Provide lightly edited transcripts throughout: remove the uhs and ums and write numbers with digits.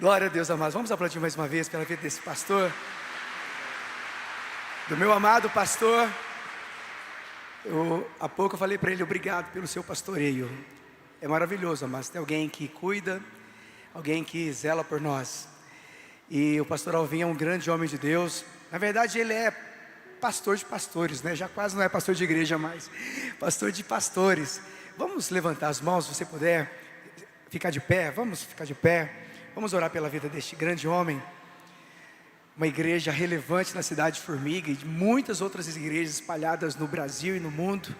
Glória a Deus, amados. Vamos aplaudir mais uma vez pela vida desse pastor, do meu amado pastor. Há pouco eu falei para ele, obrigado pelo seu pastoreio. É maravilhoso, amados, tem alguém que cuida, alguém que zela por nós. E o pastor Alvim é um grande homem de Deus. Na verdade ele é pastor de pastores, né? Já quase não é pastor de igreja mais, pastor de pastores. Vamos levantar as mãos, se você puder ficar de pé. Vamos ficar de pé. Vamos orar pela vida deste grande homem. Uma igreja relevante na cidade de Formiga e de muitas outras igrejas espalhadas no Brasil e no mundo.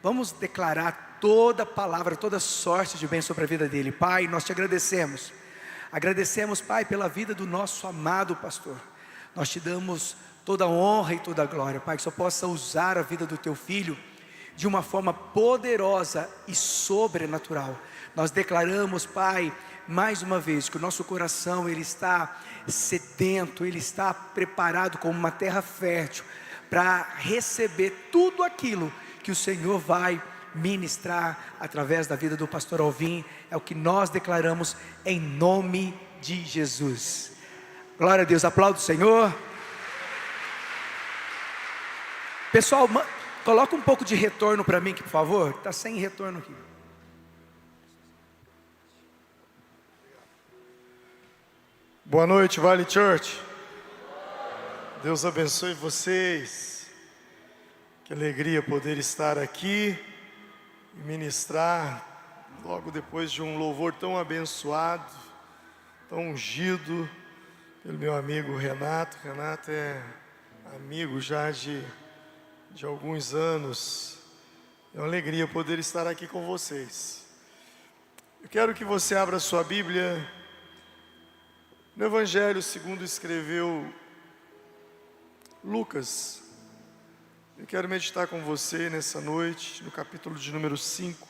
Vamos declarar toda palavra, toda sorte de bem sobre a vida dele. Pai, nós te agradecemos. Agradecemos, Pai, pela vida do nosso amado pastor. Nós te damos toda a honra e toda a glória, Pai, que só possa usar a vida do teu filho de uma forma poderosa e sobrenatural. Nós declaramos, Pai, mais uma vez, que o nosso coração ele está sedento, ele está preparado como uma terra fértil para receber tudo aquilo que o Senhor vai ministrar através da vida do pastor Alvim. É o que nós declaramos em nome de Jesus. Glória a Deus, aplauda o Senhor. Pessoal, coloca um pouco de retorno para mim aqui, por favor. Está sem retorno aqui. Boa noite, Vale Church. Deus abençoe vocês. Que alegria poder estar aqui e ministrar logo depois de um louvor tão abençoado, tão ungido pelo meu amigo Renato. Renato é amigo já de alguns anos. É uma alegria poder estar aqui com vocês. Eu quero que você abra sua Bíblia no Evangelho segundo escreveu Lucas. Eu quero meditar com você nessa noite, no capítulo de número 5.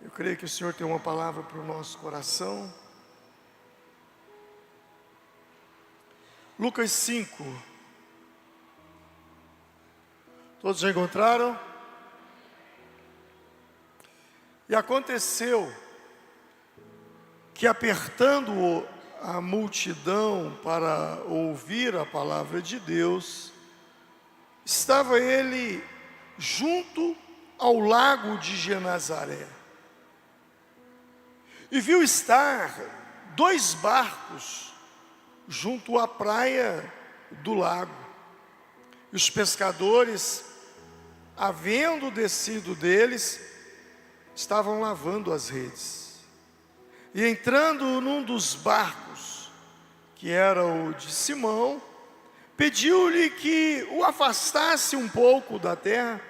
Eu creio que o Senhor tem uma palavra para o nosso coração. Lucas 5. Todos já encontraram? E aconteceu que, apertando a multidão para ouvir a palavra de Deus, estava ele junto ao lago de Genezaré. E viu estar 2 barcos junto à praia do lago. E os pescadores, havendo descido deles, estavam lavando as redes. E entrando num dos barcos, que era o de Simão, pediu-lhe que o afastasse um pouco da terra.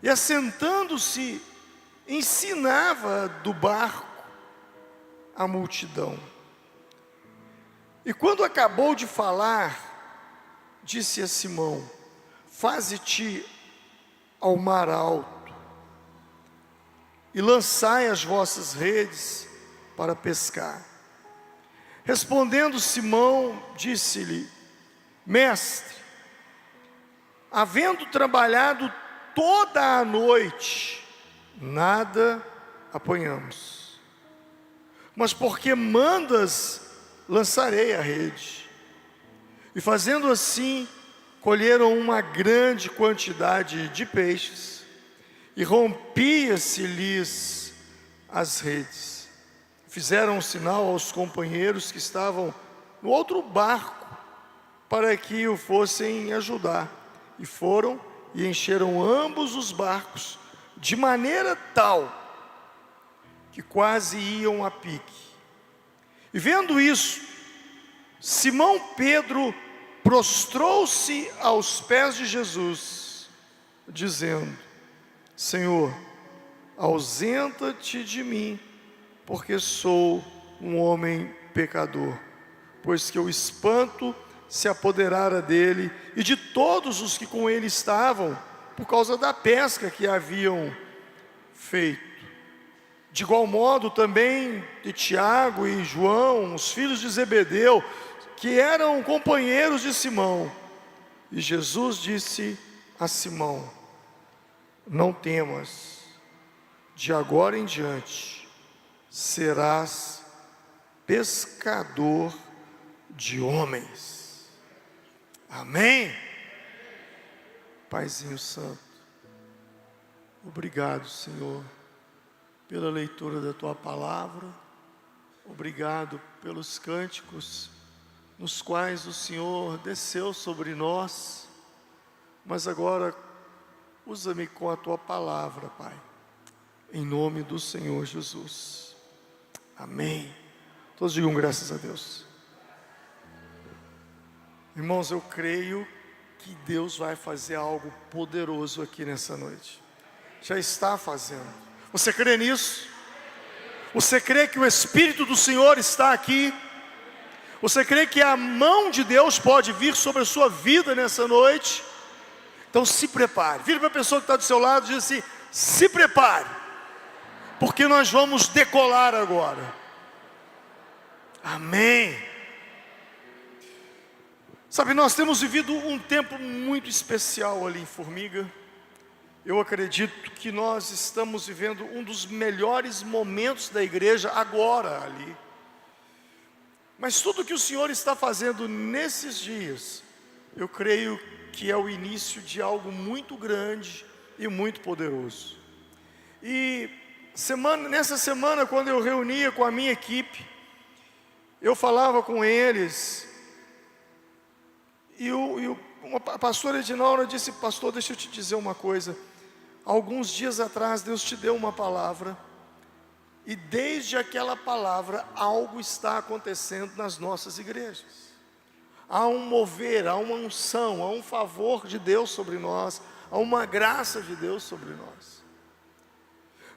E assentando-se, ensinava do barco a multidão. E quando acabou de falar, disse a Simão: faze-te ao mar alto e lançai as vossas redes para pescar. Respondendo Simão, disse-lhe: mestre, havendo trabalhado toda a noite, nada apanhamos, mas porque mandas, lançarei a rede. E fazendo assim, colheram uma grande quantidade de peixes, e rompia-se-lhes as redes. Fizeram um sinal aos companheiros que estavam no outro barco, para que o fossem ajudar. E foram e encheram ambos os barcos, de maneira tal que quase iam a pique. E vendo isso, Simão Pedro prostrou-se aos pés de Jesus, dizendo: Senhor, ausenta-te de mim, porque sou um homem pecador. Pois que o espanto se apoderara dele e de todos os que com ele estavam, por causa da pesca que haviam feito. De igual modo também de Tiago e João, os filhos de Zebedeu, que eram companheiros de Simão. E Jesus disse a Simão: não temas, de agora em diante serás pescador de homens. Amém? Paizinho Santo, obrigado, Senhor, pela leitura da Tua Palavra. Obrigado pelos cânticos nos quais o Senhor desceu sobre nós. Mas agora, usa-me com a Tua Palavra, Pai, em nome do Senhor Jesus. Amém. Todos digam graças a Deus. Irmãos, eu creio que Deus vai fazer algo poderoso aqui nessa noite. Já está fazendo. Você crê nisso? Você crê que o Espírito do Senhor está aqui? Você crê que a mão de Deus pode vir sobre a sua vida nessa noite? Então se prepare. Vira para a pessoa que está do seu lado e diz assim: se prepare, porque nós vamos decolar agora. Amém. Sabe, nós temos vivido um tempo muito especial ali em Formiga. Eu acredito que nós estamos vivendo um dos melhores momentos da igreja agora ali. Mas tudo que o Senhor está fazendo nesses dias, eu creio que é o início de algo muito grande e muito poderoso. E nessa semana, quando eu reunia com a minha equipe, eu falava com eles, e a pastora Edinaura disse: pastor, deixa eu te dizer uma coisa. Alguns dias atrás Deus te deu uma palavra, e desde aquela palavra algo está acontecendo nas nossas igrejas. Há um mover, há uma unção, há um favor de Deus sobre nós, há uma graça de Deus sobre nós.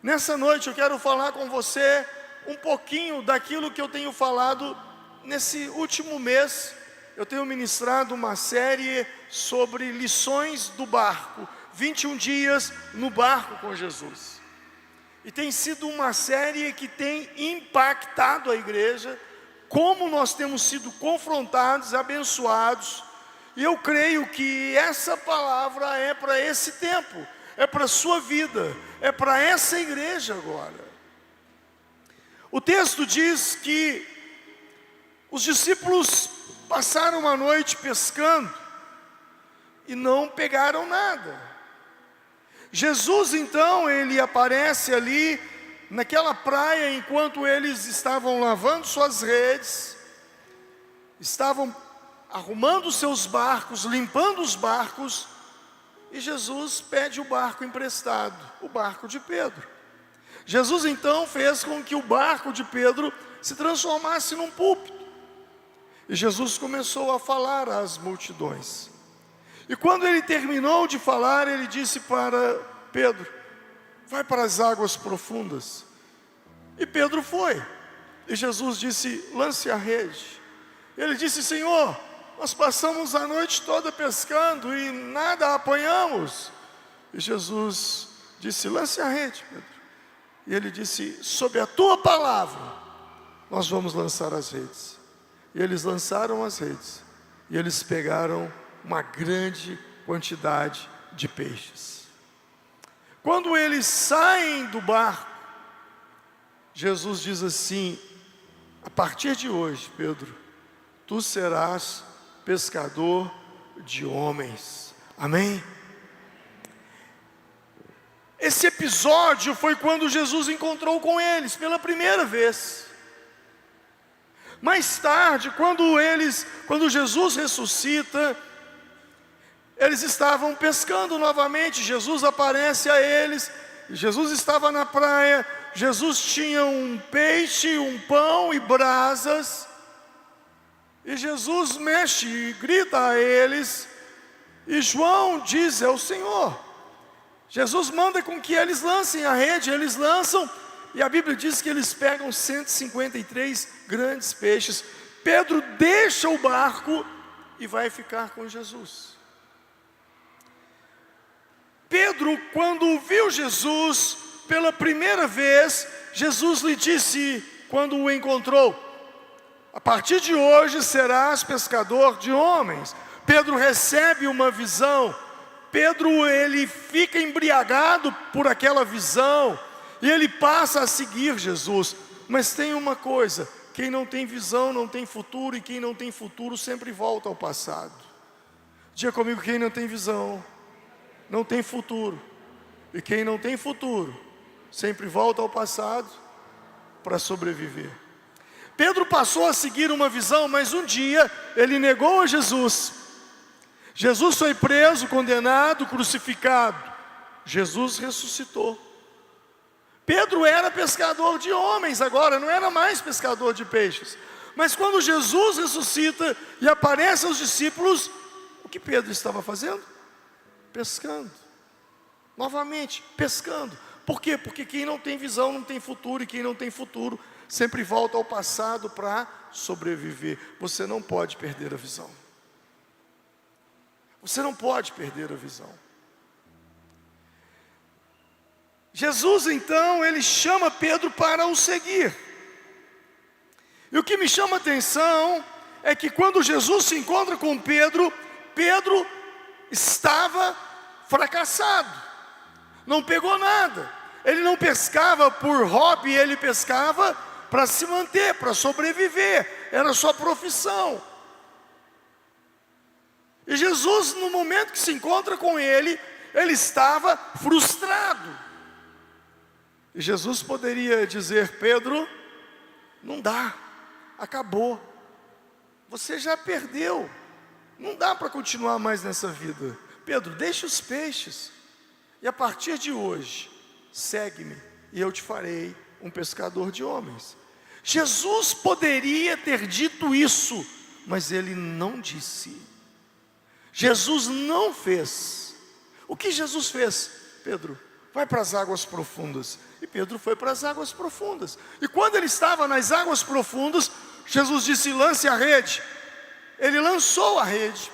Nessa noite eu quero falar com você um pouquinho daquilo que eu tenho falado nesse último mês. Eu tenho ministrado uma série sobre lições do barco, 21 dias no barco com Jesus. E tem sido uma série que tem impactado a igreja, como nós temos sido confrontados, abençoados. E eu creio que essa palavra é para esse tempo, é para a sua vida, é para essa igreja agora. O texto diz que os discípulos passaram uma noite pescando e não pegaram nada. Jesus então, ele aparece ali naquela praia enquanto eles estavam lavando suas redes, estavam arrumando seus barcos, limpando os barcos, e Jesus pede o barco emprestado, o barco de Pedro. Jesus então fez com que o barco de Pedro se transformasse num púlpito. E Jesus começou a falar às multidões. E quando ele terminou de falar, ele disse para Pedro: vai para as águas profundas. E Pedro foi. E Jesus disse: lance a rede. Ele disse: Senhor, nós passamos a noite toda pescando e nada apanhamos. E Jesus disse: lance a rede, Pedro. E ele disse: sob a tua palavra nós vamos lançar as redes. E eles lançaram as redes, e eles pegaram uma grande quantidade de peixes. Quando eles saem do barco, Jesus diz assim: a partir de hoje, Pedro, tu serás pescador de homens. Amém? Esse episódio foi quando Jesus encontrou com eles pela primeira vez. Mais tarde, quando Jesus ressuscita, eles estavam pescando novamente. Jesus aparece a eles. Jesus estava na praia. Jesus tinha um peixe, um pão e brasas. E Jesus mexe e grita a eles. E João diz: é o Senhor. Jesus manda com que eles lancem a rede. Eles lançam. E a Bíblia diz que eles pegam 153 grandes peixes. Pedro deixa o barco e vai ficar com Jesus. Pedro, quando viu Jesus pela primeira vez, Jesus lhe disse, quando o encontrou: a partir de hoje serás pescador de homens. Pedro recebe uma visão. Pedro, ele fica embriagado por aquela visão, e ele passa a seguir Jesus. Mas tem uma coisa: quem não tem visão não tem futuro, e quem não tem futuro sempre volta ao passado. Diga comigo: quem não tem visão não tem futuro, e quem não tem futuro sempre volta ao passado para sobreviver. Pedro passou a seguir uma visão, mas um dia ele negou a Jesus. Jesus foi preso, condenado, crucificado. Jesus ressuscitou. Pedro era pescador de homens agora, não era mais pescador de peixes. Mas quando Jesus ressuscita e aparece aos discípulos, o que Pedro estava fazendo? Pescando. Novamente, pescando. Por quê? Porque quem não tem visão não tem futuro, e quem não tem futuro sempre volta ao passado para sobreviver. Você não pode perder a visão. Você não pode perder a visão. Jesus então, ele chama Pedro para o seguir. E o que me chama a atenção é que quando Jesus se encontra com Pedro, Pedro estava fracassado, não pegou nada. Ele não pescava por hobby, ele pescava para se manter, para sobreviver, era a sua profissão. E Jesus, no momento que se encontra com ele, ele estava frustrado. E Jesus poderia dizer: Pedro, não dá, acabou, você já perdeu, não dá para continuar mais nessa vida. Pedro, deixa os peixes, e a partir de hoje, segue-me, e eu te farei um pescador de homens. Jesus poderia ter dito isso, mas ele não disse. Jesus não fez. O que Jesus fez? Pedro, vai para as águas profundas. E Pedro foi para as águas profundas. E quando ele estava nas águas profundas, Jesus disse: lance a rede. Ele lançou a rede.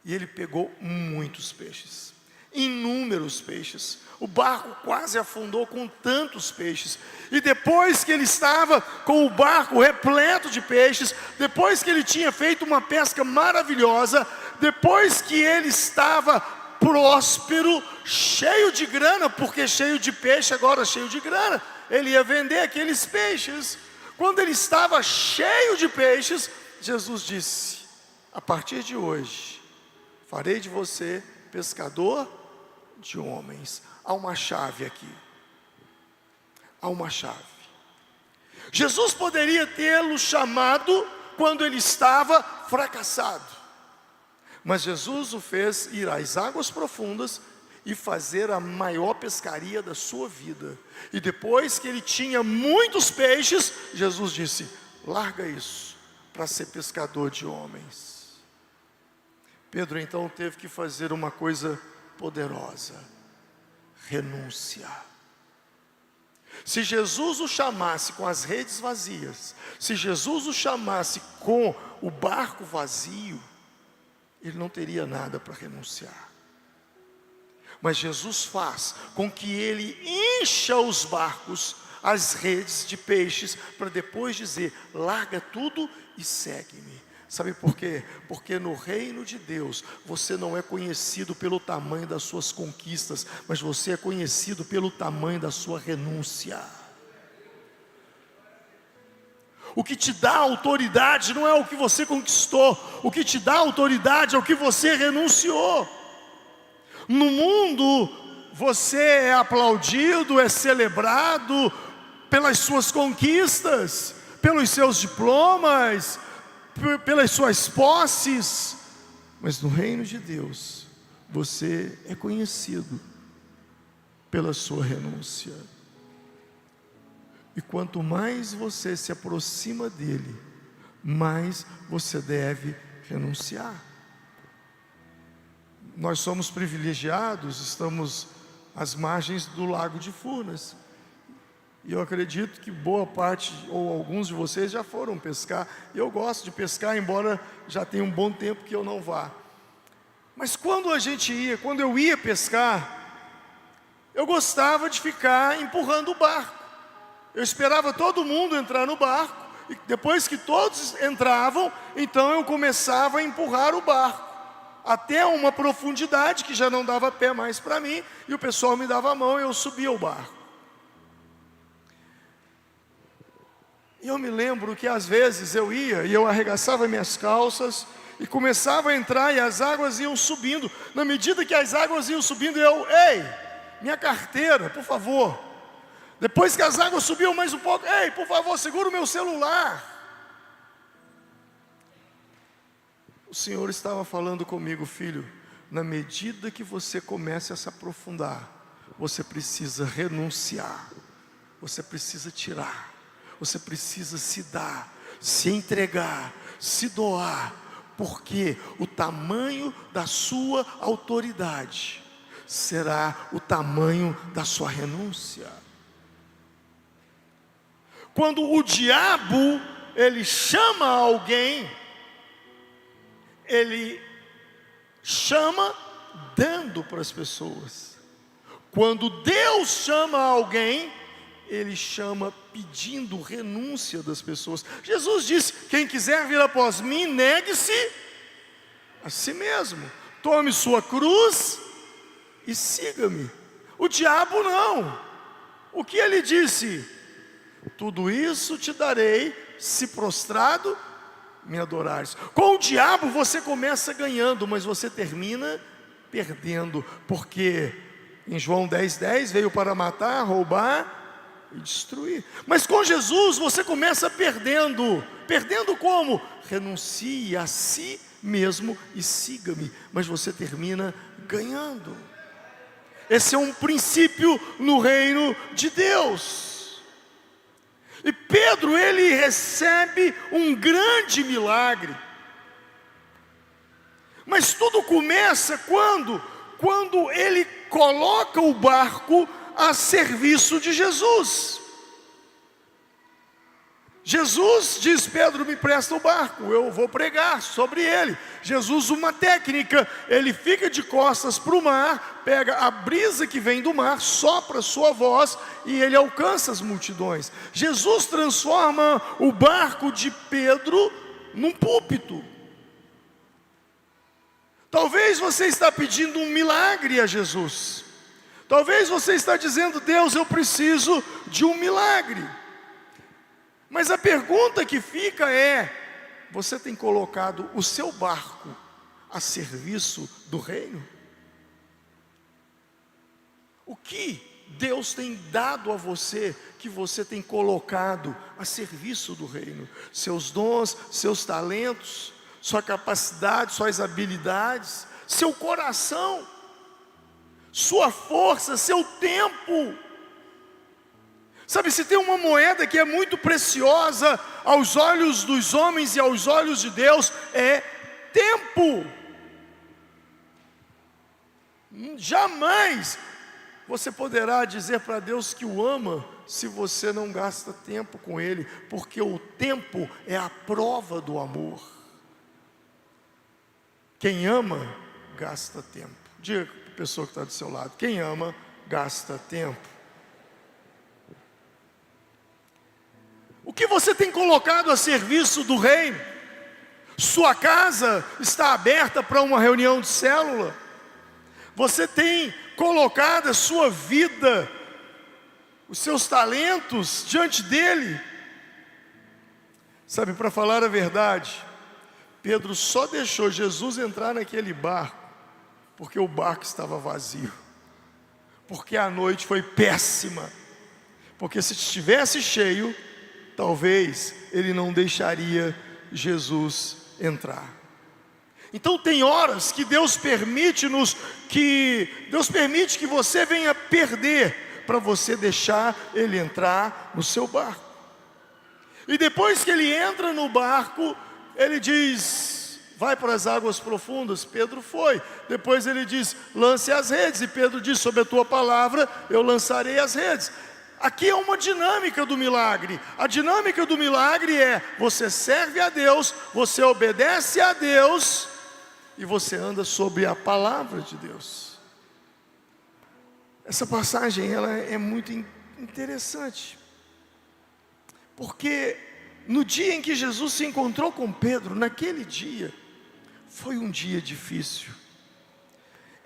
E ele pegou muitos peixes, inúmeros peixes. O barco quase afundou com tantos peixes. E depois que ele estava com o barco repleto de peixes, depois que ele tinha feito uma pesca maravilhosa, depois que ele estava próspero, cheio de grana, porque cheio de peixe, agora cheio de grana, ele ia vender aqueles peixes. Quando ele estava cheio de peixes, Jesus disse: a partir de hoje, farei de você pescador de homens. Há uma chave aqui. Há uma chave. Jesus poderia tê-lo chamado quando ele estava fracassado, mas Jesus o fez ir às águas profundas e fazer a maior pescaria da sua vida. E depois que ele tinha muitos peixes, Jesus disse: larga isso para ser pescador de homens. Pedro então teve que fazer uma coisa poderosa: renunciar. Se Jesus o chamasse com as redes vazias, se Jesus o chamasse com o barco vazio, ele não teria nada para renunciar. Mas Jesus faz com que ele encha os barcos, as redes de peixes, para depois dizer: larga tudo e segue-me. Sabe por quê? Porque no reino de Deus, você não é conhecido pelo tamanho das suas conquistas, mas você é conhecido pelo tamanho da sua renúncia. O que te dá autoridade não é o que você conquistou, o que te dá autoridade é o que você renunciou. No mundo, você é aplaudido, é celebrado pelas suas conquistas, pelos seus diplomas, pelas suas posses. Mas no reino de Deus, você é conhecido pela sua renúncia. E quanto mais você se aproxima dele, mais você deve renunciar. Nós somos privilegiados, estamos às margens do lago de Furnas. E eu acredito que boa parte, ou alguns de vocês já foram pescar. E eu gosto de pescar, embora já tenha um bom tempo que eu não vá. Mas quando eu ia pescar, eu gostava de ficar empurrando o barco. Eu esperava todo mundo entrar no barco, E depois que todos entravam, então eu começava a empurrar o barco até uma profundidade que já não dava pé mais para mim, e o pessoal me dava a mão e eu subia o barco. E eu me lembro que às vezes eu ia e eu arregaçava minhas calças e começava a entrar e as águas iam subindo. Na medida que as águas iam subindo, ei, minha carteira, por favor. Depois que as águas subiam mais um pouco, ei, por favor, segura o meu celular. O Senhor estava falando comigo, filho, na medida que você comece a se aprofundar, você precisa renunciar, você precisa tirar, você precisa se dar, se entregar, se doar, porque o tamanho da sua autoridade será o tamanho da sua renúncia. Quando o diabo, ele chama alguém, ele chama dando para as pessoas. Quando Deus chama alguém, Ele chama pedindo renúncia das pessoas. Jesus disse: quem quiser vir após mim, negue-se a si mesmo, tome sua cruz e siga-me. O diabo não. O que ele disse? Tudo isso te darei, se prostrado me adorares. Com o diabo você começa ganhando, mas você termina perdendo, porque em João 10:10 veio para matar, roubar e destruir. Mas com Jesus você começa perdendo. Perdendo como? Renuncie a si mesmo e siga-me. Mas você termina ganhando. Esse é um princípio no reino de Deus. E Pedro, ele recebe um grande milagre. Mas tudo começa quando ele coloca o barco a serviço de Jesus. Jesus diz: Pedro, me presta o barco, eu vou pregar sobre ele. Jesus, uma técnica, ele fica de costas para o mar, pega a brisa que vem do mar, sopra sua voz e ele alcança as multidões. Jesus transforma o barco de Pedro num púlpito. Talvez você está pedindo um milagre a Jesus. Talvez você está dizendo: Deus, eu preciso de um milagre. Mas a pergunta que fica é: você tem colocado o seu barco a serviço do reino? O que Deus tem dado a você que você tem colocado a serviço do reino? Seus dons, seus talentos, sua capacidade, suas habilidades, seu coração, sua força, seu tempo. Sabe, se tem uma moeda que é muito preciosa aos olhos dos homens e aos olhos de Deus, é tempo. Jamais você poderá dizer para Deus que o ama se você não gasta tempo com Ele, porque o tempo é a prova do amor. Quem ama, gasta tempo. Diga para a pessoa que está do seu lado: quem ama, gasta tempo. O que você tem colocado a serviço do reino? Sua casa está aberta para uma reunião de célula? Você tem colocado a sua vida, os seus talentos diante dele? Sabe, para falar a verdade, Pedro só deixou Jesus entrar naquele barco porque o barco estava vazio, porque a noite foi péssima, porque se estivesse cheio, talvez ele não deixaria Jesus entrar. Então tem horas que Deus permite que você venha perder, para você deixar Ele entrar no seu barco. E depois que Ele entra no barco, Ele diz: vai para as águas profundas. Pedro foi. Depois Ele diz: lance as redes. E Pedro diz: sob a tua palavra eu lançarei as redes. Aqui é uma dinâmica do milagre. A dinâmica do milagre é: você serve a Deus, você obedece a Deus e você anda sobre a palavra de Deus. Essa passagem ela é muito interessante, porque no dia em que Jesus se encontrou com Pedro, naquele dia, foi um dia difícil.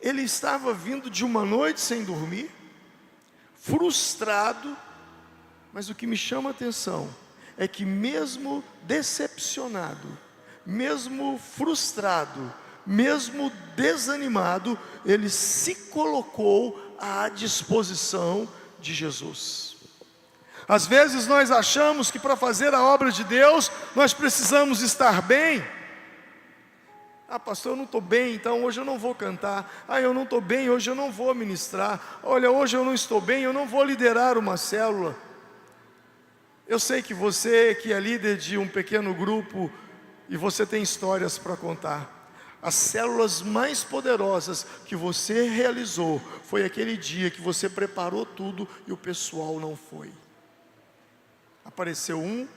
Ele estava vindo de uma noite sem dormir, frustrado, mas o que me chama a atenção é que mesmo decepcionado, mesmo frustrado, mesmo desanimado, ele se colocou à disposição de Jesus. Às vezes nós achamos que para fazer a obra de Deus, nós precisamos estar bem. Ah, pastor, eu não estou bem, então hoje eu não vou cantar. Ah, eu não estou bem, hoje eu não vou ministrar. Olha, hoje eu não estou bem, eu não vou liderar uma célula. Eu sei que você que é líder de um pequeno grupo, e você tem histórias para contar. As células mais poderosas que você realizou, foi aquele dia que você preparou tudo e o pessoal não foi. Apareceu 1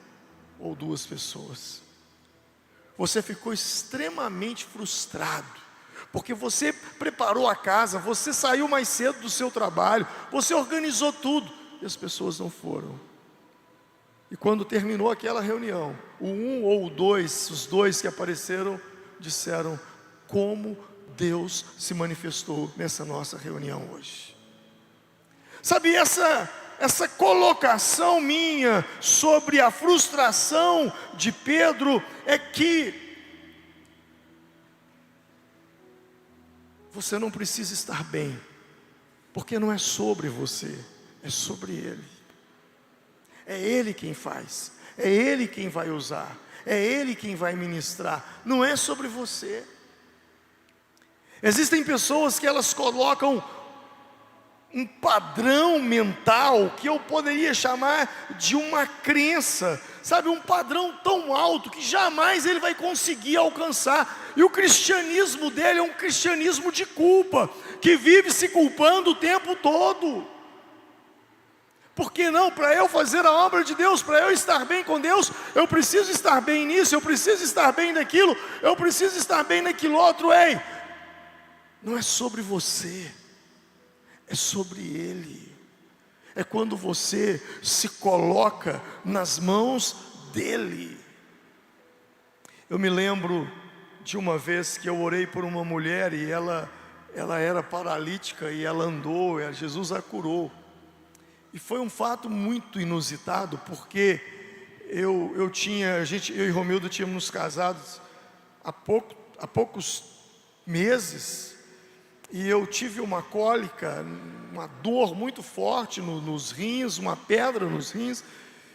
ou 2 pessoas. Você ficou extremamente frustrado, porque você preparou a casa, você saiu mais cedo do seu trabalho, você organizou tudo, e as pessoas não foram. E quando terminou aquela reunião, o 1 ou o 2, os 2 que apareceram, disseram: como Deus se manifestou nessa nossa reunião hoje. Sabe, essa colocação minha sobre a frustração de Pedro é que você não precisa estar bem, porque não é sobre você, é sobre Ele. É Ele quem faz, é Ele quem vai usar, é Ele quem vai ministrar, não é sobre você. Existem pessoas que elas colocam um padrão mental que eu poderia chamar de uma crença, sabe, um padrão tão alto que jamais ele vai conseguir alcançar. E o cristianismo dele é um cristianismo de culpa, que vive se culpando o tempo todo. Por que não? Para eu fazer a obra de Deus, para eu estar bem com Deus, eu preciso estar bem nisso, eu preciso estar bem naquilo, eu preciso estar bem naquilo outro. Ei, não é sobre você, é sobre Ele. É quando você se coloca nas mãos dEle. Eu me lembro de uma vez que eu orei por uma mulher e ela era paralítica e ela andou, e Jesus a curou. E foi um fato muito inusitado, porque eu e Romildo tínhamos nos casados há poucos meses, e eu tive uma cólica, uma dor muito forte nos rins, uma pedra nos rins,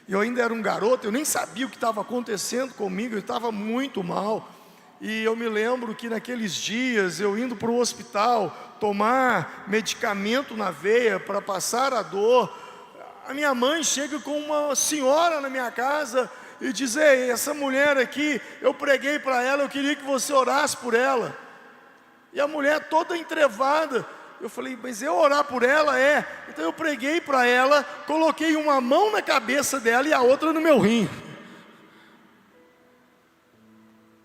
e eu ainda era um garoto, eu nem sabia o que estava acontecendo comigo, eu estava muito mal. E eu me lembro que naqueles dias, eu indo para o hospital, tomar medicamento na veia para passar a dor, a minha mãe chega com uma senhora na minha casa e diz: ei, essa mulher aqui, eu preguei para ela, eu queria que você orasse por ela. E a mulher toda entrevada, eu falei: mas eu orar por ela? Então eu preguei para ela, coloquei uma mão na cabeça dela e a outra no meu rim.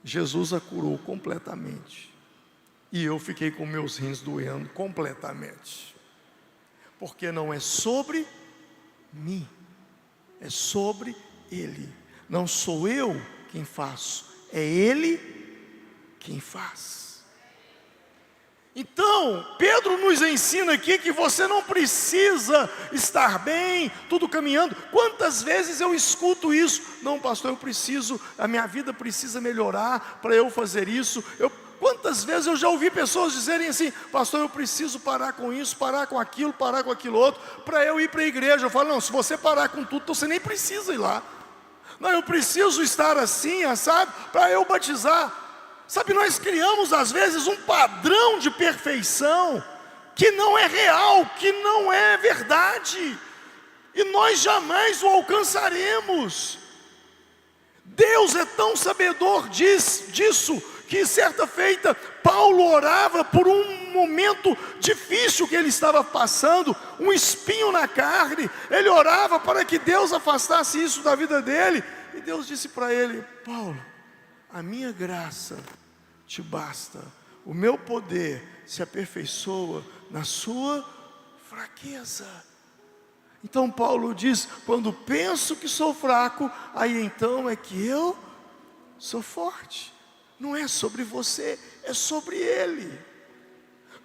Jesus a curou completamente, e eu fiquei com meus rins doendo completamente, porque não é sobre mim, é sobre Ele. Não sou eu quem faço, é Ele quem faz. Então, Pedro nos ensina aqui que você não precisa estar bem, tudo caminhando. Quantas vezes eu escuto isso? Não, pastor, a minha vida precisa melhorar para eu fazer isso. Quantas vezes eu já ouvi pessoas dizerem assim: pastor, eu preciso parar com isso, parar com aquilo outro, para eu ir para a igreja. Eu falo: não, se você parar com tudo, então você nem precisa ir lá. Não, eu preciso estar assim, sabe, para eu batizar. Sabe, nós criamos às vezes um padrão de perfeição que não é real, que não é verdade, e nós jamais o alcançaremos. Deus é tão sabedor disso, que certa feita Paulo orava por um momento difícil que ele estava passando, um espinho na carne. Ele orava para que Deus afastasse isso da vida dele, e Deus disse para ele: Paulo, a minha graça te basta, o meu poder se aperfeiçoa na sua fraqueza. Então Paulo diz: quando penso que sou fraco, aí então é que eu sou forte. Não é sobre você, é sobre ele.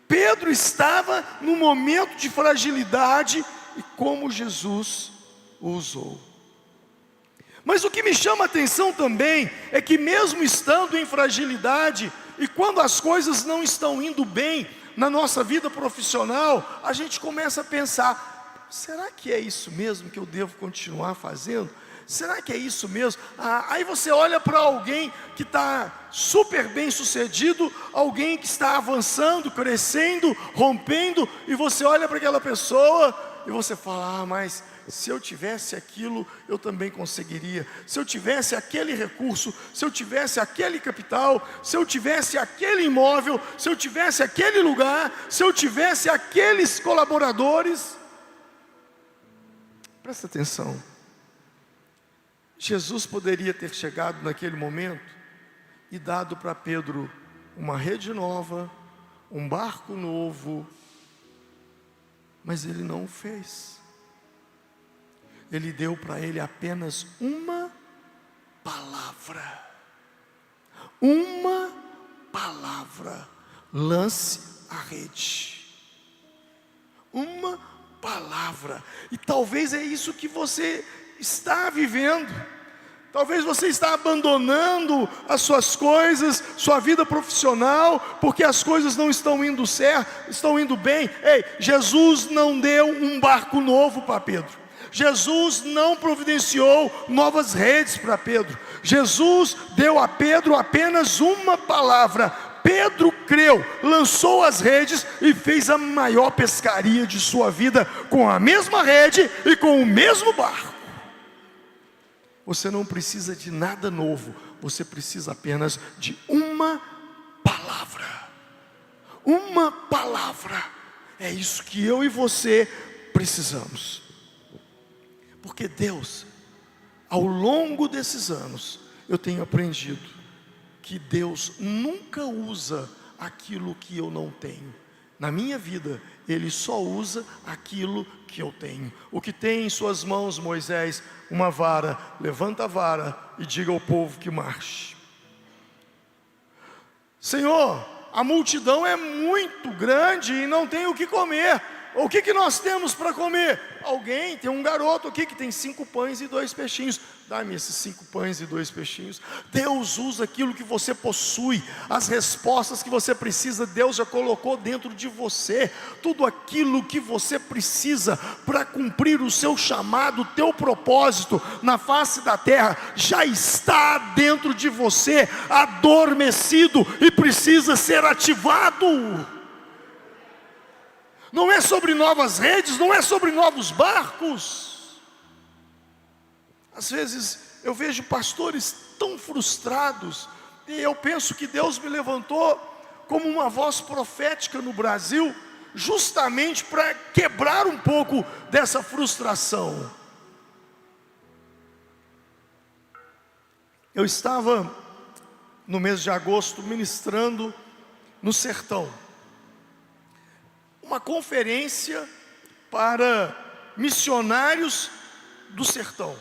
Pedro estava num momento de fragilidade e como Jesus o usou. Mas o que me chama a atenção também é que mesmo estando em fragilidade e quando as coisas não estão indo bem na nossa vida profissional, a gente começa a pensar: será que é isso mesmo que eu devo continuar fazendo? Será que é isso mesmo? Aí você olha para alguém que está super bem sucedido, alguém que está avançando, crescendo, rompendo, e você olha para aquela pessoa e você fala: mas se eu tivesse aquilo, eu também conseguiria. Se eu tivesse aquele recurso, se eu tivesse aquele capital, se eu tivesse aquele imóvel, se eu tivesse aquele lugar, se eu tivesse aqueles colaboradores. Presta atenção. Jesus poderia ter chegado naquele momento e dado para Pedro uma rede nova, um barco novo, mas ele não o fez. Ele deu para ele apenas uma palavra. Uma palavra: lance a rede. Uma palavra. E talvez é isso que você está vivendo. Talvez você está abandonando as suas coisas, sua vida profissional, porque as coisas não estão indo certo, estão indo bem. Ei, Jesus não deu um barco novo para Pedro. Jesus não providenciou novas redes para Pedro. Jesus deu a Pedro apenas uma palavra. Pedro creu, lançou as redes e fez a maior pescaria de sua vida, com a mesma rede e com o mesmo barco. Você não precisa de nada novo, você precisa apenas de uma palavra. Uma palavra. É isso que eu e você precisamos. Porque Deus, ao longo desses anos, eu tenho aprendido que Deus nunca usa aquilo que eu não tenho. Na minha vida, Ele só usa aquilo que eu tenho. O que tem em suas mãos, Moisés? Uma vara. Levanta a vara e diga ao povo que marche. Senhor, a multidão é muito grande e não tem o que comer. O que nós temos para comer? Alguém, tem um garoto aqui que tem 5 pães e 2 peixinhos. Dá-me esses 5 pães e 2 peixinhos. Deus usa aquilo que você possui. As respostas que você precisa, Deus já colocou dentro de você. Tudo aquilo que você precisa para cumprir o seu chamado, o teu propósito na face da terra, já está dentro de você, adormecido e precisa ser ativado. Não é sobre novas redes, não é sobre novos barcos. Às vezes eu vejo pastores tão frustrados, e eu penso que Deus me levantou como uma voz profética no Brasil, justamente para quebrar um pouco dessa frustração. Eu estava no mês de agosto ministrando no sertão, uma conferência para missionários do sertão.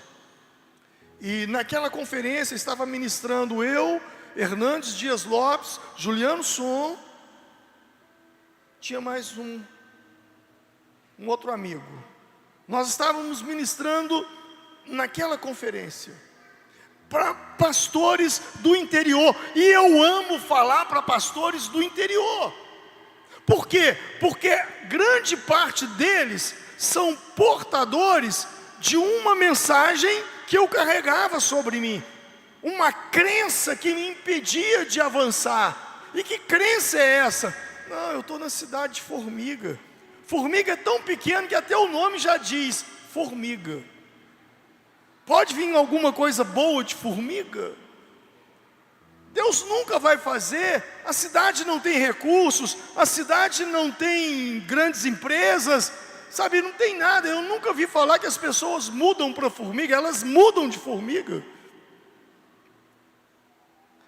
E naquela conferência estava ministrando eu, Hernandes Dias Lopes, Juliano Som, tinha mais um outro amigo. Nós estávamos ministrando naquela conferência para pastores do interior, e eu amo falar para pastores do interior. Por quê? Porque grande parte deles são portadores de uma mensagem que eu carregava sobre mim, uma crença que me impedia de avançar. E que crença é essa? Não, eu estou na cidade de Formiga. Formiga é tão pequeno que até o nome já diz, Formiga. Pode vir alguma coisa boa de Formiga? Deus nunca vai fazer. A cidade não tem recursos, a cidade não tem grandes empresas, sabe, não tem nada. Eu nunca vi falar que as pessoas mudam para Formiga, elas mudam de Formiga.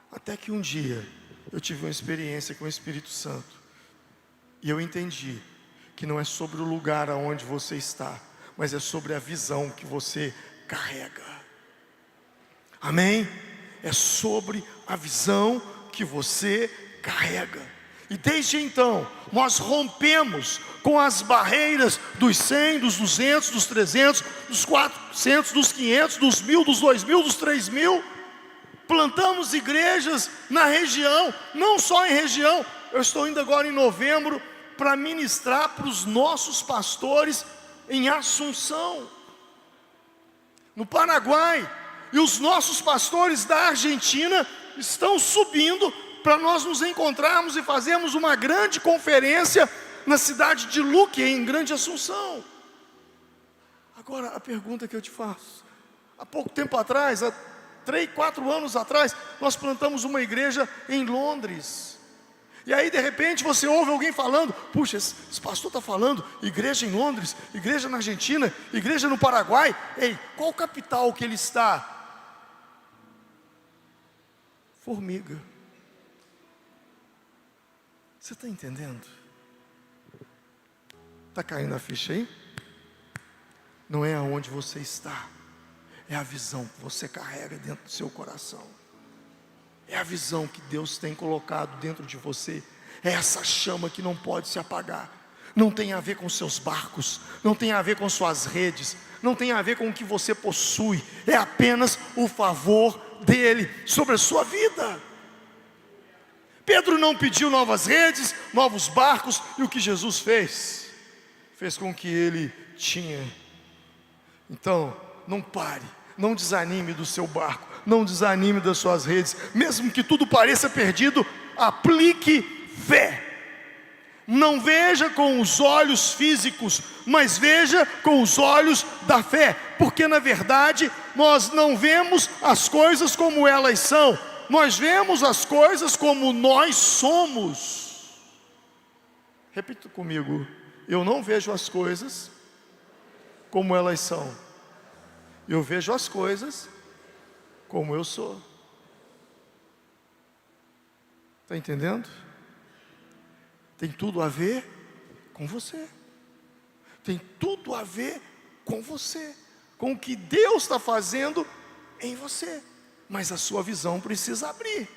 Até que um dia eu tive uma experiência com o Espírito Santo, e eu entendi que não é sobre o lugar aonde você está, mas é sobre a visão que você carrega. Amém? É sobre a visão que você carrega. E desde então, nós rompemos com as barreiras dos 100, dos 200, dos 300, dos 400, dos 500, dos 1000, dos 2000, dos 3000. Plantamos igrejas na região, não só em região. Eu estou indo agora em novembro para ministrar para os nossos pastores em Assunção, no Paraguai. E os nossos pastores da Argentina estão subindo para nós nos encontrarmos e fazermos uma grande conferência na cidade de Luque, em Grande Assunção. Agora a pergunta que eu te faço: há pouco tempo atrás, há 3, 4 anos atrás, nós plantamos uma igreja em Londres. E aí de repente você ouve alguém falando: puxa, esse pastor está falando igreja em Londres, igreja na Argentina, igreja no Paraguai. Ei, qual capital que ele está? Formiga. Você está entendendo? Está caindo a ficha aí? Não é aonde você está, é a visão que você carrega dentro do seu coração. É a visão que Deus tem colocado dentro de você. É essa chama que não pode se apagar. Não tem a ver com seus barcos, não tem a ver com suas redes, não tem a ver com o que você possui. É apenas o favor dele sobre a sua vida. Pedro não pediu novas redes, novos barcos, e o que Jesus fez? Fez com que ele tinha. Então, não pare, não desanime do seu barco, não desanime das suas redes, mesmo que tudo pareça perdido, aplique fé. Não veja com os olhos físicos, mas veja com os olhos da fé, porque na verdade nós não vemos as coisas como elas são, nós vemos as coisas como nós somos. Repita comigo: eu não vejo as coisas como elas são, eu vejo as coisas como eu sou. Está entendendo? Tem tudo a ver com você. Tem tudo a ver com você, com o que Deus está fazendo em você. Mas a sua visão precisa abrir.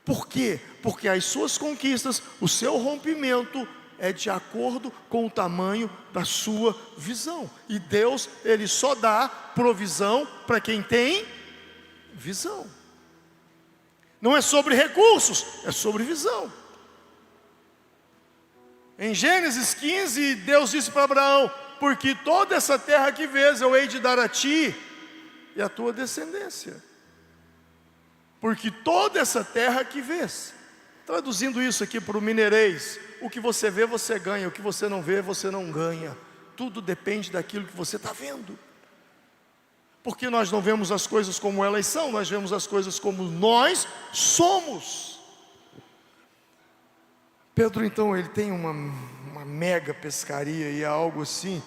Por quê? Porque as suas conquistas, o seu rompimento é de acordo com o tamanho da sua visão. E Deus, Ele só dá provisão para quem tem visão. Não é sobre recursos, é sobre visão. Em Gênesis 15, Deus disse para Abraão: porque toda essa terra que vês eu hei de dar a ti e a tua descendência. Porque toda essa terra que vês. Traduzindo isso aqui para o mineirês: o que você vê você ganha, o que você não vê você não ganha. Tudo depende daquilo que você está vendo. Porque nós não vemos as coisas como elas são, nós vemos as coisas como nós somos. Pedro então, ele tem uma mega pescaria, e é algo assim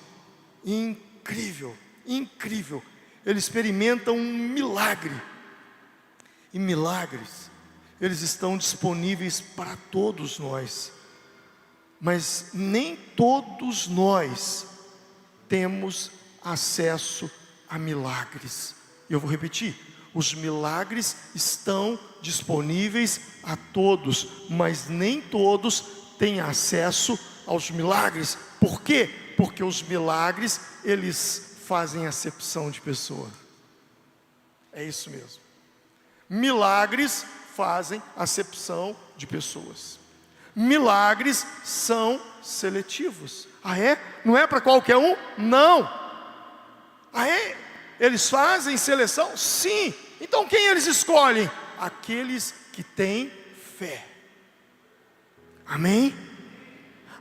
incrível, incrível. Ele experimenta um milagre. E milagres, eles estão disponíveis para todos nós. Mas nem todos nós temos acesso a milagres. Eu vou repetir: os milagres estão disponíveis a todos, mas nem todos têm acesso aos milagres. Por quê? Porque os milagres, eles fazem acepção de pessoa. É isso mesmo. Milagres fazem acepção de pessoas. Milagres são seletivos. Ah é? Não é para qualquer um? Não. Ah é? Eles fazem seleção? Sim. Então quem eles escolhem? Aqueles que têm fé. Amém?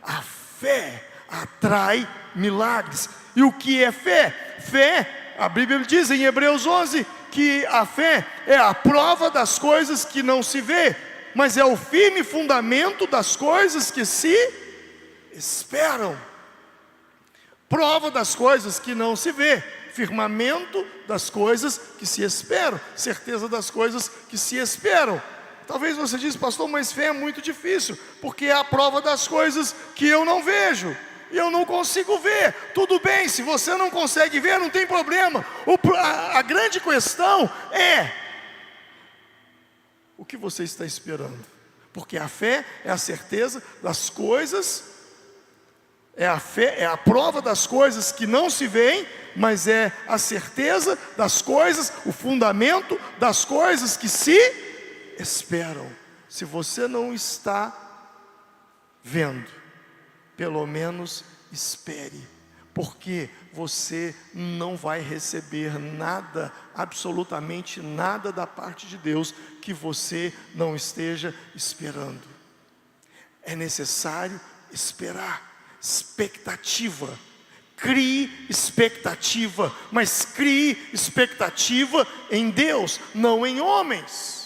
A fé atrai milagres. E o que é fé? Fé, a Bíblia diz em Hebreus 11 que a fé é a prova das coisas que não se vê, mas é o firme fundamento das coisas que se esperam. Prova das coisas que não se vê, firmamento das coisas que se esperam, certeza das coisas que se esperam. Talvez você diz: pastor, mas fé é muito difícil, porque é a prova das coisas que eu não vejo. e eu não consigo ver. Tudo bem, se você não consegue ver, não tem problema. A grande questão é: o que você está esperando? Porque a fé é a certeza das coisas, a fé é a prova das coisas que não se veem, mas é a certeza das coisas, o fundamento das coisas que se esperam. Se você não está vendo, pelo menos espere, porque você não vai receber nada, absolutamente nada da parte de Deus que você não esteja esperando. É necessário esperar. Expectativa. Crie expectativa, mas crie expectativa em Deus, não em homens.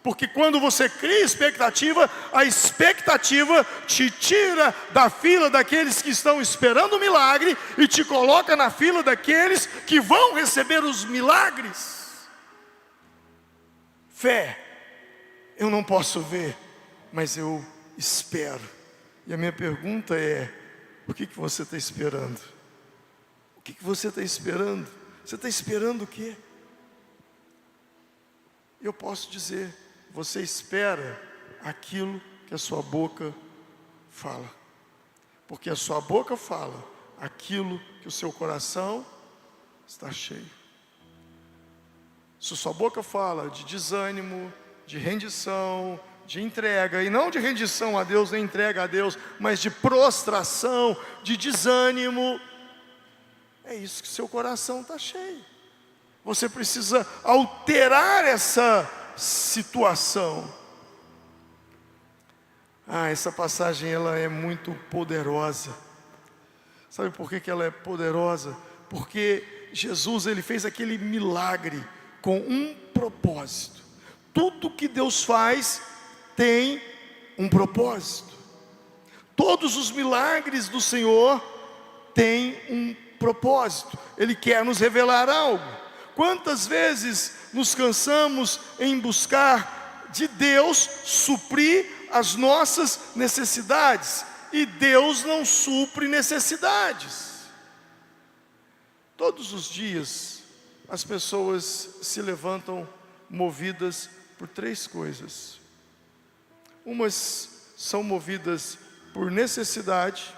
Porque quando você cria expectativa, a expectativa te tira da fila daqueles que estão esperando o milagre e te coloca na fila daqueles que vão receber os milagres. Fé, eu não posso ver, mas eu espero. E a minha pergunta é: o que você está esperando? O que você está esperando? Você está esperando o quê? Eu posso dizer: você espera aquilo que a sua boca fala. Porque a sua boca fala aquilo que o seu coração está cheio. Se a sua boca fala de desânimo, de rendição, de entrega, e não de rendição a Deus, nem entrega a Deus, mas de prostração, de desânimo, é isso que seu coração está cheio. Você precisa alterar essa situação. Essa passagem ela é muito poderosa. Sabe por que ela é poderosa? Porque Jesus ele fez aquele milagre com um propósito. Tudo que Deus faz tem um propósito. Todos os milagres do Senhor têm um propósito. Ele quer nos revelar algo. Quantas vezes nos cansamos em buscar de Deus suprir as nossas necessidades, e Deus não supre necessidades. Todos os dias as pessoas se levantam movidas por três coisas. Umas são movidas por necessidade,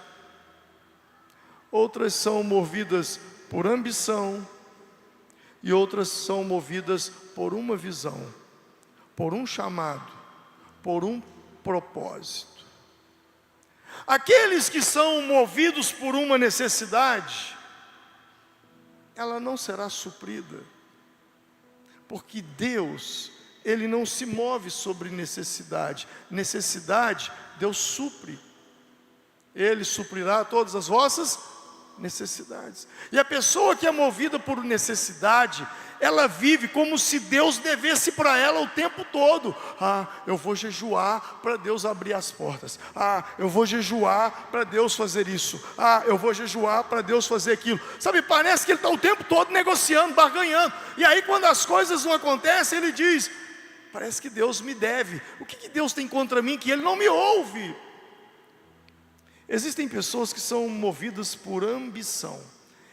outras são movidas por ambição, e outras são movidas por uma visão, por um chamado, por um propósito. Aqueles que são movidos por uma necessidade, ela não será suprida, porque Deus, Ele não se move sobre necessidade. Necessidade, Deus supre. Ele suprirá todas as vossas necessidades. E a pessoa que é movida por necessidade, ela vive como se Deus devesse para ela o tempo todo. Eu vou jejuar para Deus abrir as portas. Eu vou jejuar para Deus fazer isso. Eu vou jejuar para Deus fazer aquilo. Sabe, parece que ele está o tempo todo negociando, barganhando. E aí quando as coisas não acontecem, ele diz: parece que Deus me deve. O que Deus tem contra mim que Ele não me ouve? Existem pessoas que são movidas por ambição.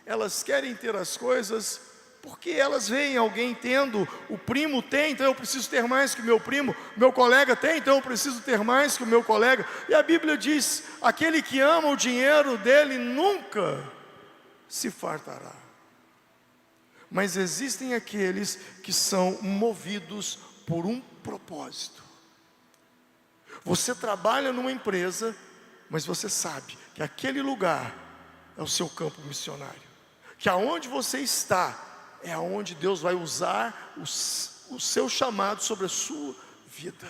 Elas querem ter as coisas porque elas veem alguém tendo. O primo tem, então eu preciso ter mais que o meu primo. Meu colega tem, então eu preciso ter mais que o meu colega. E a Bíblia diz: aquele que ama o dinheiro dele nunca se fartará. Mas existem aqueles que são movidos por um propósito. Você trabalha numa empresa, mas você sabe que aquele lugar é o seu campo missionário, que aonde você está é aonde Deus vai usar o seu chamado sobre a sua vida.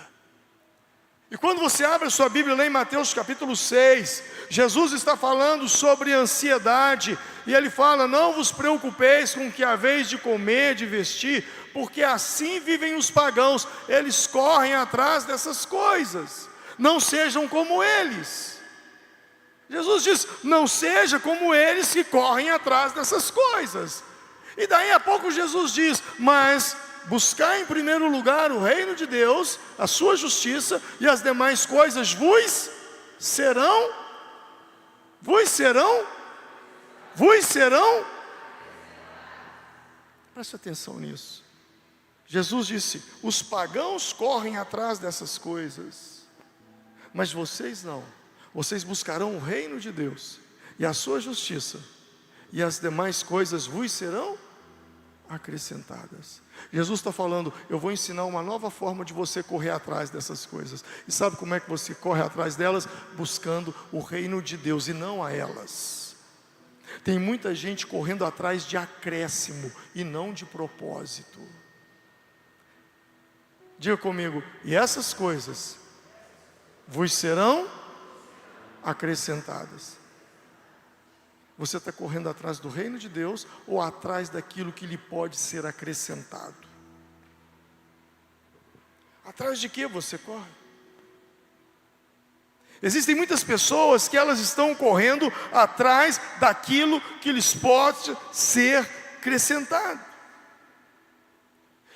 E quando você abre a sua Bíblia lá em Mateus capítulo 6, Jesus está falando sobre ansiedade, e Ele fala: não vos preocupeis com o que haveis de comer, de vestir, porque assim vivem os pagãos, eles correm atrás dessas coisas. Não sejam como eles. Jesus diz: não seja como eles que correm atrás dessas coisas. E daí a pouco Jesus diz: mas buscar em primeiro lugar o reino de Deus, a sua justiça, e as demais coisas vos serão Vos serão? Vos serão? Preste atenção nisso. Jesus disse: os pagãos correm atrás dessas coisas, mas vocês não. Vocês buscarão o reino de Deus e a sua justiça, e as demais coisas vos serão acrescentadas. Jesus está falando: eu vou ensinar uma nova forma de você correr atrás dessas coisas. E sabe como é que você corre atrás delas? Buscando o reino de Deus e não a elas. Tem muita gente correndo atrás de acréscimo e não de propósito. Diga comigo: e essas coisas vos serão acrescentadas. Você está correndo atrás do reino de Deus ou atrás daquilo que lhe pode ser acrescentado? Atrás de que você corre? Existem muitas pessoas que elas estão correndo atrás daquilo que lhes pode ser acrescentado.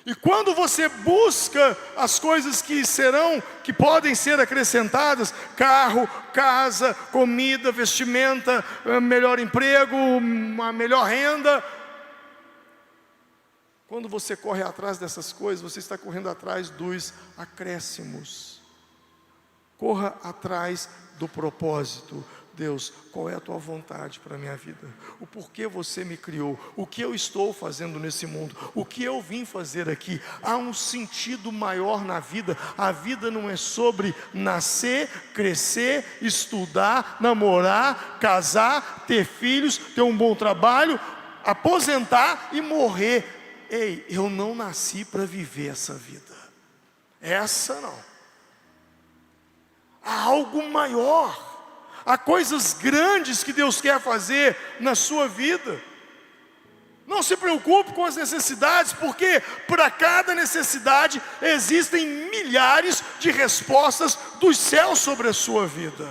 E quando você busca as coisas que podem ser acrescentadas, carro, casa, comida, vestimenta, melhor emprego, uma melhor renda, quando você corre atrás dessas coisas, você está correndo atrás dos acréscimos. Corra atrás do propósito. Deus, qual é a tua vontade para a minha vida? O porquê você me criou? O que eu estou fazendo nesse mundo? O que eu vim fazer aqui? Há um sentido maior na vida. A vida não é sobre nascer, crescer, estudar, namorar, casar, ter filhos, ter um bom trabalho, aposentar e morrer. Ei, eu não nasci para viver essa vida. Essa não. Há algo maior. Há coisas grandes que Deus quer fazer na sua vida. Não se preocupe com as necessidades, porque para cada necessidade existem milhares de respostas dos céus sobre a sua vida.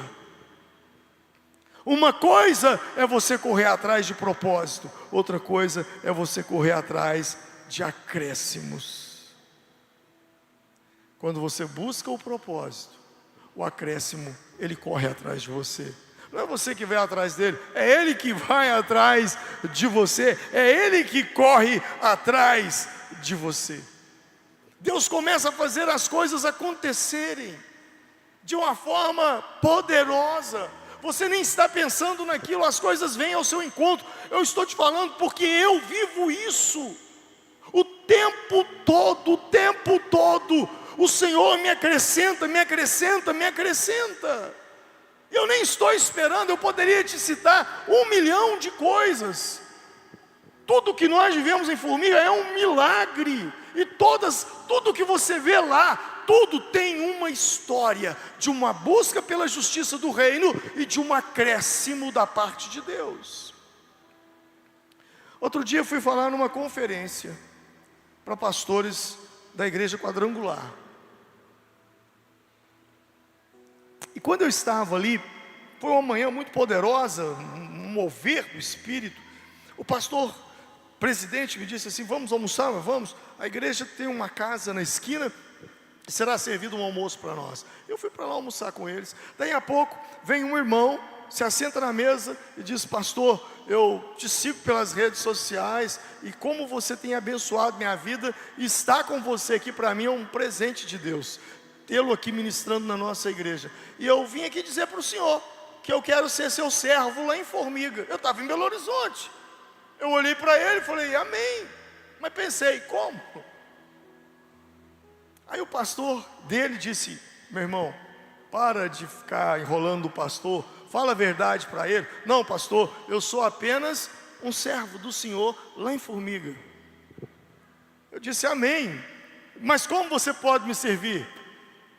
Uma coisa é você correr atrás de propósito, outra coisa é você correr atrás de acréscimos. Quando você busca o propósito, o acréscimo, ele corre atrás de você. Não é você que vai atrás dele, é ele que vai atrás de você, é ele que corre atrás de você. Deus começa a fazer as coisas acontecerem de uma forma poderosa. Você nem está pensando naquilo, as coisas vêm ao seu encontro. Eu estou te falando porque eu vivo isso o tempo todo, o Senhor me acrescenta, me acrescenta, me acrescenta. Eu nem estou esperando, eu poderia te citar 1 milhão de coisas. Tudo que nós vivemos em Formiga é um milagre. E tudo que você vê lá, tudo tem uma história de uma busca pela justiça do reino e de um acréscimo da parte de Deus. Outro dia eu fui falar numa conferência para pastores da igreja quadrangular. E quando eu estava ali, foi uma manhã muito poderosa, um mover do Espírito. O pastor presidente me disse assim: vamos almoçar? Vamos. A igreja tem uma casa na esquina, será servido um almoço para nós. Eu fui para lá almoçar com eles. Daí a pouco vem um irmão, se assenta na mesa e diz: pastor, eu te sigo pelas redes sociais e como você tem abençoado minha vida, estar com você aqui para mim é um presente de Deus, tê-lo aqui ministrando na nossa igreja. E eu vim aqui dizer para o senhor que eu quero ser seu servo lá em Formiga. Eu estava em Belo Horizonte. Eu olhei para ele e falei: amém. Mas pensei: como? Aí o pastor dele disse: meu irmão, para de ficar enrolando o pastor, fala a verdade para ele. Não, pastor, eu sou apenas um servo do Senhor lá em Formiga. Eu disse: amém. Mas como você pode me servir?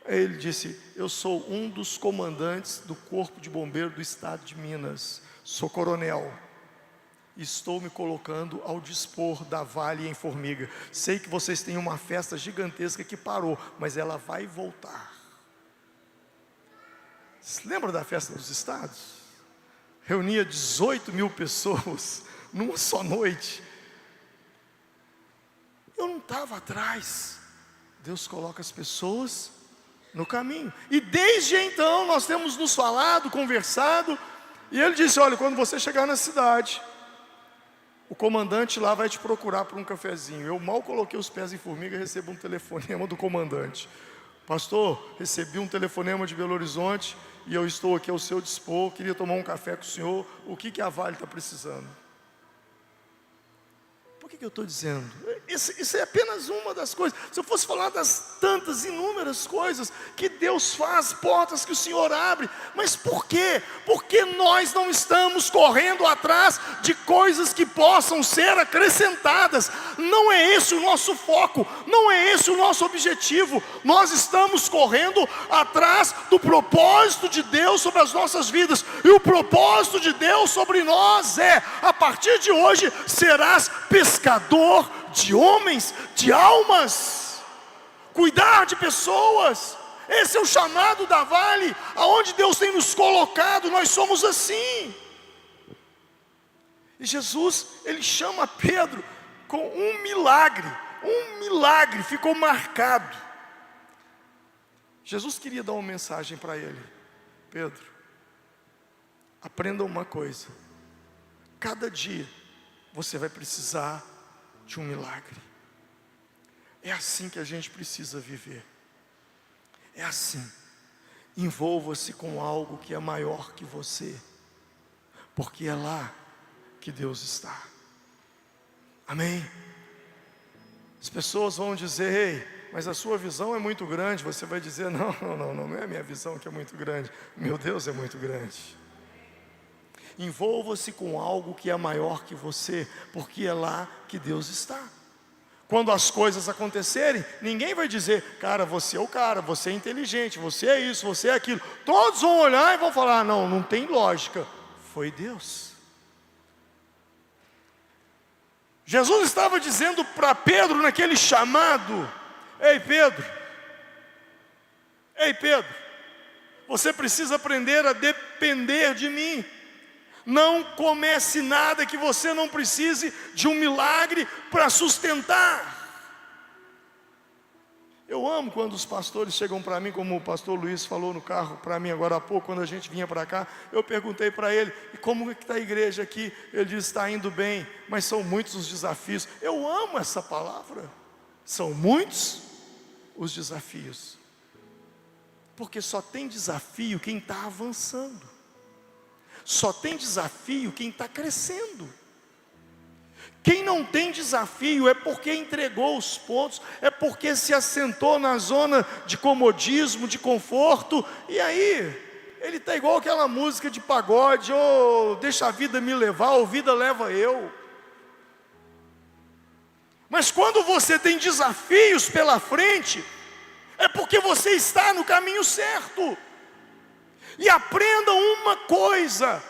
Aí ele disse: eu sou um dos comandantes do Corpo de Bombeiros do Estado de Minas. Sou coronel. Estou me colocando ao dispor da Vale em Formiga. Sei que vocês têm uma festa gigantesca que parou, mas ela vai voltar. Você lembra da festa dos estados? Reunia 18 mil pessoas numa só noite. Eu não estava atrás. Deus coloca as pessoas no caminho. E desde então nós temos nos falado, conversado. E ele disse: olha, quando você chegar na cidade, o comandante lá vai te procurar por um cafezinho. Eu mal coloquei os pés em formiga e recebo um telefonema do comandante: pastor, recebi um telefonema de Belo Horizonte e eu estou aqui ao seu dispor, queria tomar um café com o senhor, o que a Vale está precisando? Por que eu estou dizendo? Isso é apenas uma das coisas. Se eu fosse falar das tantas, inúmeras coisas que Deus faz, portas que o Senhor abre, mas por quê? Porque nós não estamos correndo atrás de coisas que possam ser acrescentadas. Não é esse o nosso foco, não é esse o nosso objetivo. Nós estamos correndo atrás do propósito de Deus sobre as nossas vidas. E o propósito de Deus sobre nós é: a partir de hoje serás pescador de homens, de almas, cuidar de pessoas. Esse é o chamado da Vale, aonde Deus tem nos colocado. Nós somos assim. E Jesus, ele chama Pedro com um milagre ficou marcado. Jesus queria dar uma mensagem para ele: Pedro, aprenda uma coisa, cada dia você vai precisar de um milagre. É assim que a gente precisa viver. É assim. Envolva-se com algo que é maior que você, porque é lá que Deus está. Amém? As pessoas vão dizer: ei, mas a sua visão é muito grande. Você vai dizer: não é a minha visão que é muito grande, meu Deus é muito grande. Envolva-se com algo que é maior que você, porque é lá que Deus está. Quando as coisas acontecerem, ninguém vai dizer: cara, você é o cara, você é inteligente, você é isso, você é aquilo. Todos vão olhar e vão falar: não tem lógica. Foi Deus. Jesus estava dizendo para Pedro naquele chamado: ei Pedro, você precisa aprender a depender de mim. Não comece nada que você não precise de um milagre para sustentar. Eu amo quando os pastores chegam para mim, como o pastor Luiz falou no carro para mim agora há pouco, quando a gente vinha para cá. Eu perguntei para ele: e como é que está a igreja aqui? Ele disse: está indo bem, mas são muitos os desafios. Eu amo essa palavra. São muitos os desafios, porque só tem desafio quem está avançando. Só tem desafio quem está crescendo. Quem não tem desafio é porque entregou os pontos, é porque se assentou na zona de comodismo, de conforto, e aí ele está igual aquela música de pagode: oh, deixa a vida me levar, ou vida leva eu. Mas quando você tem desafios pela frente, é porque você está no caminho certo. E aprenda uma coisa: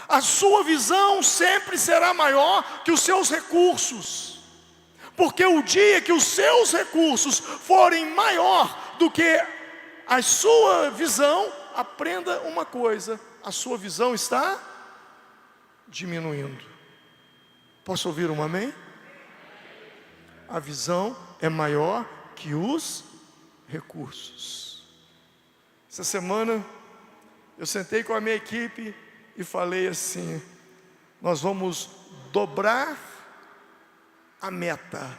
a sua visão sempre será maior que os seus recursos. Porque o dia que os seus recursos forem maior do que a sua visão, aprenda uma coisa: a sua visão está diminuindo. Posso ouvir um amém? A visão é maior que os recursos. Essa semana eu sentei com a minha equipe e falei assim: nós vamos dobrar a meta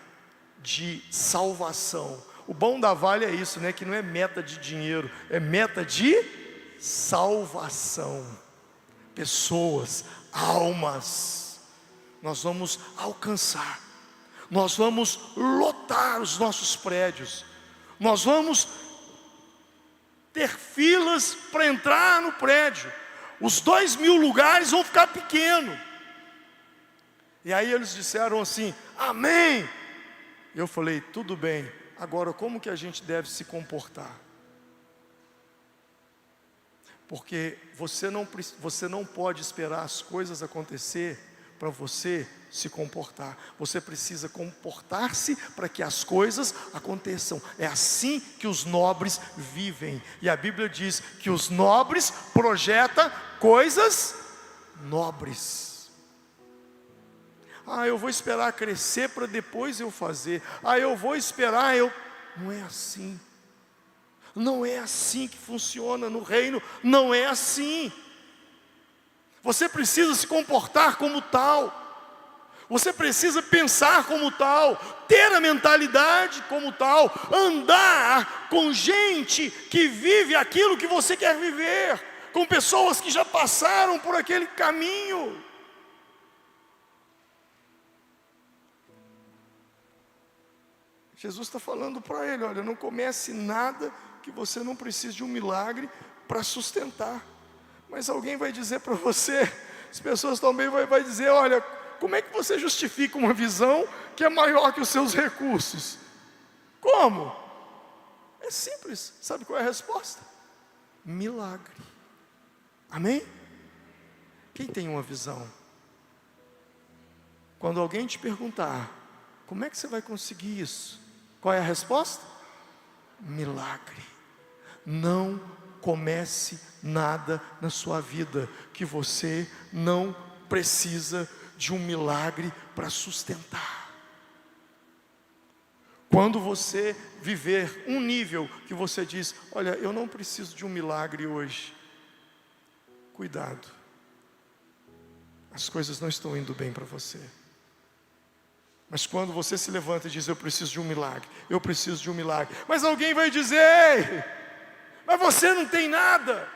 de salvação. O bom da Vale é isso, né? Que não é meta de dinheiro, é meta de salvação. Pessoas, almas, nós vamos alcançar. Nós vamos lotar os nossos prédios. Nós vamos ter filas para entrar no prédio. Os 2.000 lugares vão ficar pequenos. E aí eles disseram assim: amém. Eu falei: tudo bem, agora como que a gente deve se comportar? Porque você não pode esperar as coisas acontecer para você se comportar. Você precisa comportar-se para que as coisas aconteçam. É assim que os nobres vivem. E a Bíblia diz que os nobres projetam coisas nobres. Eu vou esperar crescer para depois eu fazer. Eu vou esperar, Não é assim. Não é assim que funciona no reino. Não é assim. Você precisa se comportar como tal. Você precisa pensar como tal, ter a mentalidade como tal, andar com gente que vive aquilo que você quer viver, com pessoas que já passaram por aquele caminho. Jesus está falando para ele: olha, não comece nada que você não precise de um milagre para sustentar. Mas alguém vai dizer para você, as pessoas também vai dizer: olha, como é que você justifica uma visão que é maior que os seus recursos? Como? É simples, sabe qual é a resposta? Milagre. Amém? Quem tem uma visão? Quando alguém te perguntar, como é que você vai conseguir isso? Qual é a resposta? Milagre. Não comece nada na sua vida que você não precisa de um milagre para sustentar. Quando você viver um nível que você diz: olha, eu não preciso de um milagre hoje, cuidado, as coisas não estão indo bem para você. Mas quando você se levanta e diz: eu preciso de um milagre, eu preciso de um milagre, mas alguém vai dizer: ei, mas você não tem nada.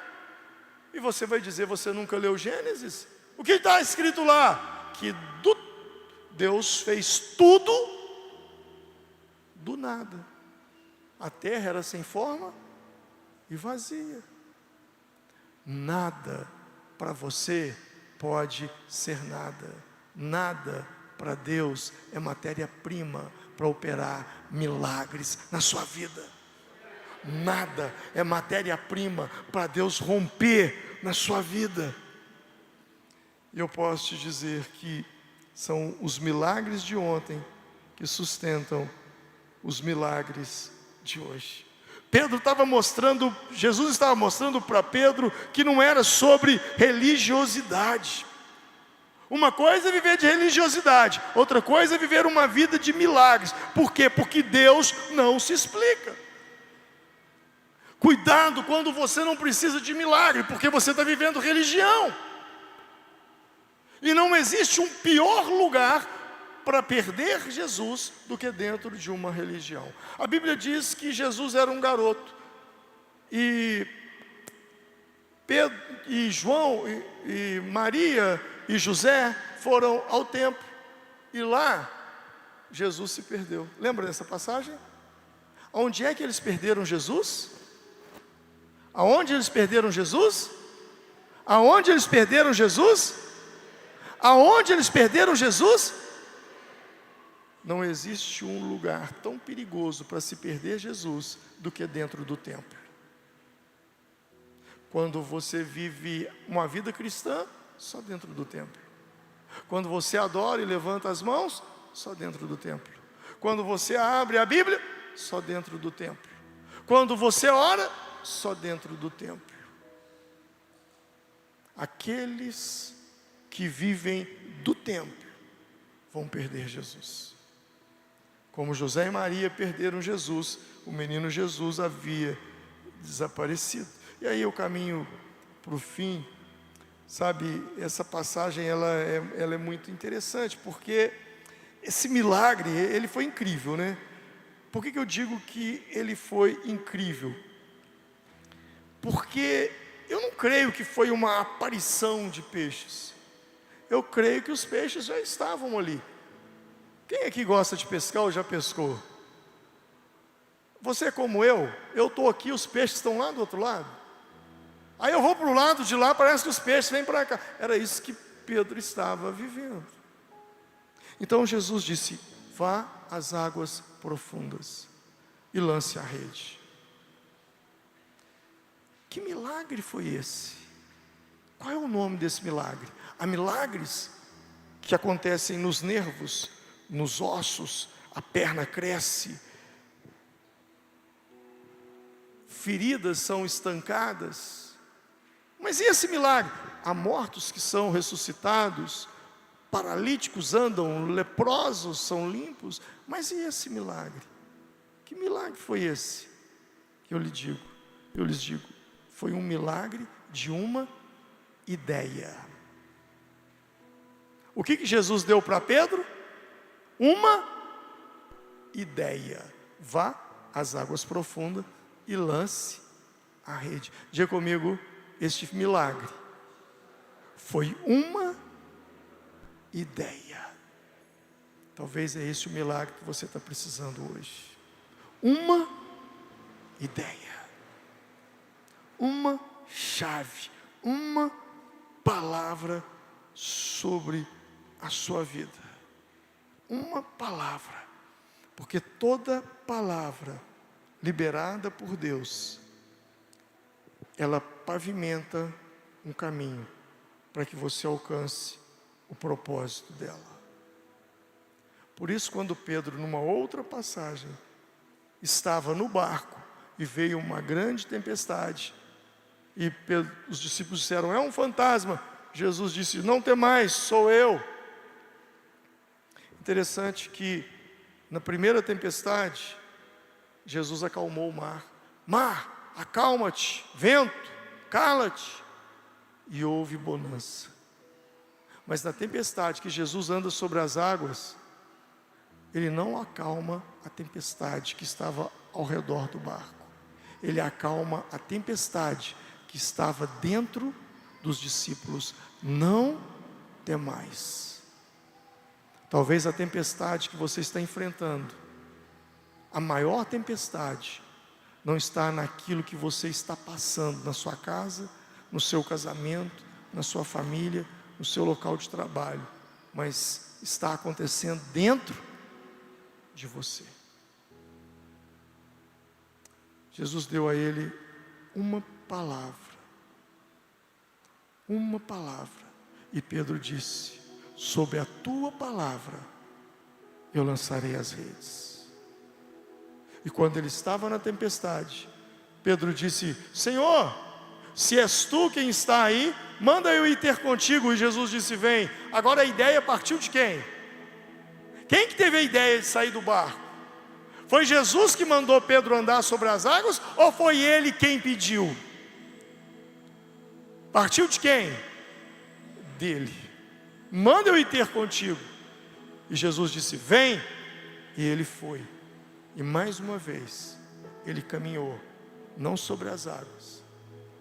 E você vai dizer: você nunca leu Gênesis? O que está escrito lá? Que Deus fez tudo do nada. A terra era sem forma e vazia. Nada para você pode ser nada. Nada para Deus é matéria-prima para operar milagres na sua vida. Nada é matéria-prima para Deus romper na sua vida. E eu posso te dizer que são os milagres de ontem que sustentam os milagres de hoje. Jesus estava mostrando para Pedro que não era sobre religiosidade. Uma coisa é viver de religiosidade, outra coisa é viver uma vida de milagres. Por quê? Porque Deus não se explica. Cuidado quando você não precisa de milagre, porque você está vivendo religião. E não existe um pior lugar para perder Jesus do que dentro de uma religião. A Bíblia diz que Jesus era um garoto, e Pedro, e João, e Maria e José foram ao templo, e lá Jesus se perdeu. Lembra dessa passagem? Onde é que eles perderam Jesus? Aonde eles perderam Jesus? Aonde eles perderam Jesus? Aonde eles perderam Jesus? Não existe um lugar tão perigoso para se perder Jesus do que dentro do templo. Quando você vive uma vida cristã, só dentro do templo. Quando você adora e levanta as mãos, só dentro do templo. Quando você abre a Bíblia, só dentro do templo. Quando você ora, só dentro do templo. Aqueles que vivem do templo vão perder Jesus. Como José e Maria perderam Jesus, o menino Jesus havia desaparecido. E aí eu caminho para o fim. Sabe, essa passagem ela é muito interessante, porque esse milagre, ele foi incrível, né? Por que eu digo que ele foi incrível? Porque eu não creio que foi uma aparição de peixes. Eu creio que os peixes já estavam ali. Quem aqui gosta de pescar ou já pescou? Você é como eu estou aqui, os peixes estão lá do outro lado. Aí eu vou para o lado de lá, parece que os peixes vêm para cá. Era isso que Pedro estava vivendo. Então Jesus disse: vá às águas profundas e lance a rede. Que milagre foi esse? Qual é o nome desse milagre? Há milagres que acontecem nos nervos, nos ossos, a perna cresce, feridas são estancadas. Mas e esse milagre? Há mortos que são ressuscitados, paralíticos andam, leprosos são limpos. Mas e esse milagre? Que milagre foi esse? Eu lhes digo, foi um milagre de uma ideia. O que Jesus deu para Pedro? Uma ideia. Vá às águas profundas e lance a rede. Diga comigo, este milagre foi uma ideia. Talvez é esse o milagre que você está precisando hoje. Uma ideia. Uma chave. Uma palavra sobre a sua vida. Uma palavra. Porque toda palavra liberada por Deus, ela pavimenta um caminho para que você alcance o propósito dela. Por isso, quando Pedro, numa outra passagem, estava no barco e veio uma grande tempestade, e os discípulos disseram: é um fantasma. Jesus disse: não temais, sou eu. Interessante que na primeira tempestade, Jesus acalmou o mar. Mar, acalma-te. Vento, cala-te. E houve bonança. Mas na tempestade que Jesus anda sobre as águas, Ele não acalma a tempestade que estava ao redor do barco. Ele acalma a tempestade que estava dentro dos discípulos. Não temais. Talvez a tempestade que você está enfrentando, a maior tempestade, não está naquilo que você está passando na sua casa, no seu casamento, na sua família, no seu local de trabalho, mas está acontecendo dentro de você. Jesus deu a ele uma palavra, e Pedro disse: sob a tua palavra eu lançarei as redes. E quando ele estava na tempestade, Pedro disse: Senhor, se és tu quem está aí, manda eu ir ter contigo. E Jesus disse: vem. Agora a ideia partiu de quem? Quem que teve a ideia de sair do barco? Foi Jesus que mandou Pedro andar sobre as águas, ou foi ele quem pediu? Partiu de quem? Dele. Manda eu ir ter contigo. E Jesus disse: vem. E ele foi. E mais uma vez, ele caminhou, não sobre as águas,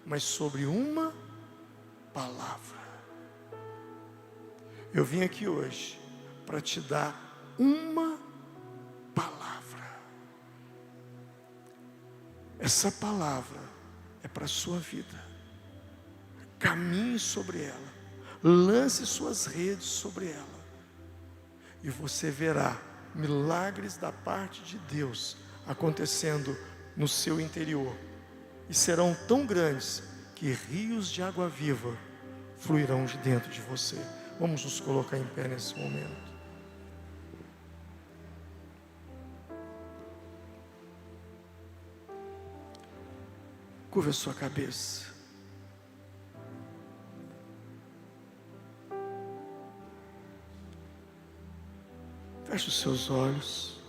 mas sobre uma palavra. Eu vim aqui hoje para te dar uma palavra. Essa palavra é para a sua vida. Caminhe sobre ela, lance suas redes sobre ela, e você verá milagres da parte de Deus acontecendo no seu interior, e serão tão grandes que rios de água viva fluirão de dentro de você. Vamos nos colocar em pé nesse momento. Curva a sua cabeça. Feche os seus olhos.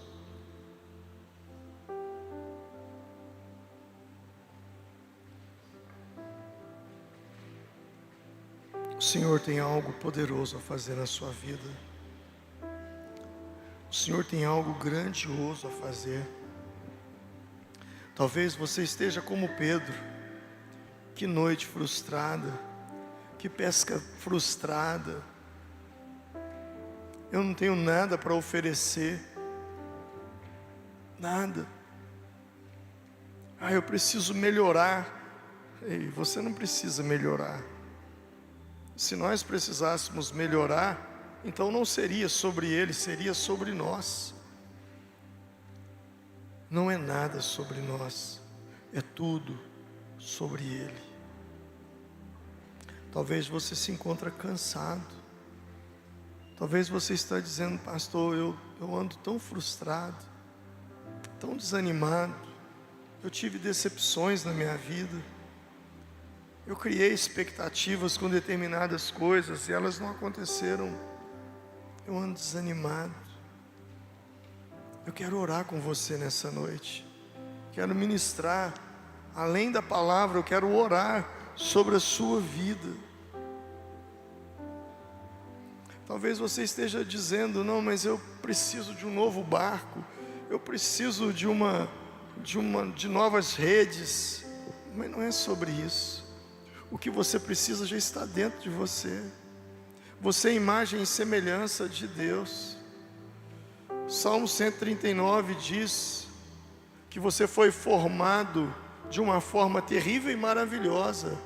O Senhor tem algo poderoso a fazer na sua vida. O Senhor tem algo grandioso a fazer. Talvez você esteja como Pedro. Que noite frustrada, que pesca frustrada. Eu não tenho nada para oferecer. Nada. Eu preciso melhorar. Ei, você não precisa melhorar. Se nós precisássemos melhorar, então não seria sobre ele, seria sobre nós. Não é nada sobre nós, é tudo sobre ele. Talvez você se encontre cansado. Talvez você está dizendo: pastor, eu ando tão frustrado, tão desanimado. Eu tive decepções na minha vida. Eu criei expectativas com determinadas coisas e elas não aconteceram. Eu ando desanimado. Eu quero orar com você nessa noite. Quero ministrar, além da palavra, eu quero orar sobre a sua vida. Talvez você esteja dizendo: não, mas eu preciso de um novo barco, eu preciso de novas redes. Mas não é sobre isso. O que você precisa já está dentro de você. Você é imagem e semelhança de Deus. Salmo 139 diz que você foi formado de uma forma terrível e maravilhosa.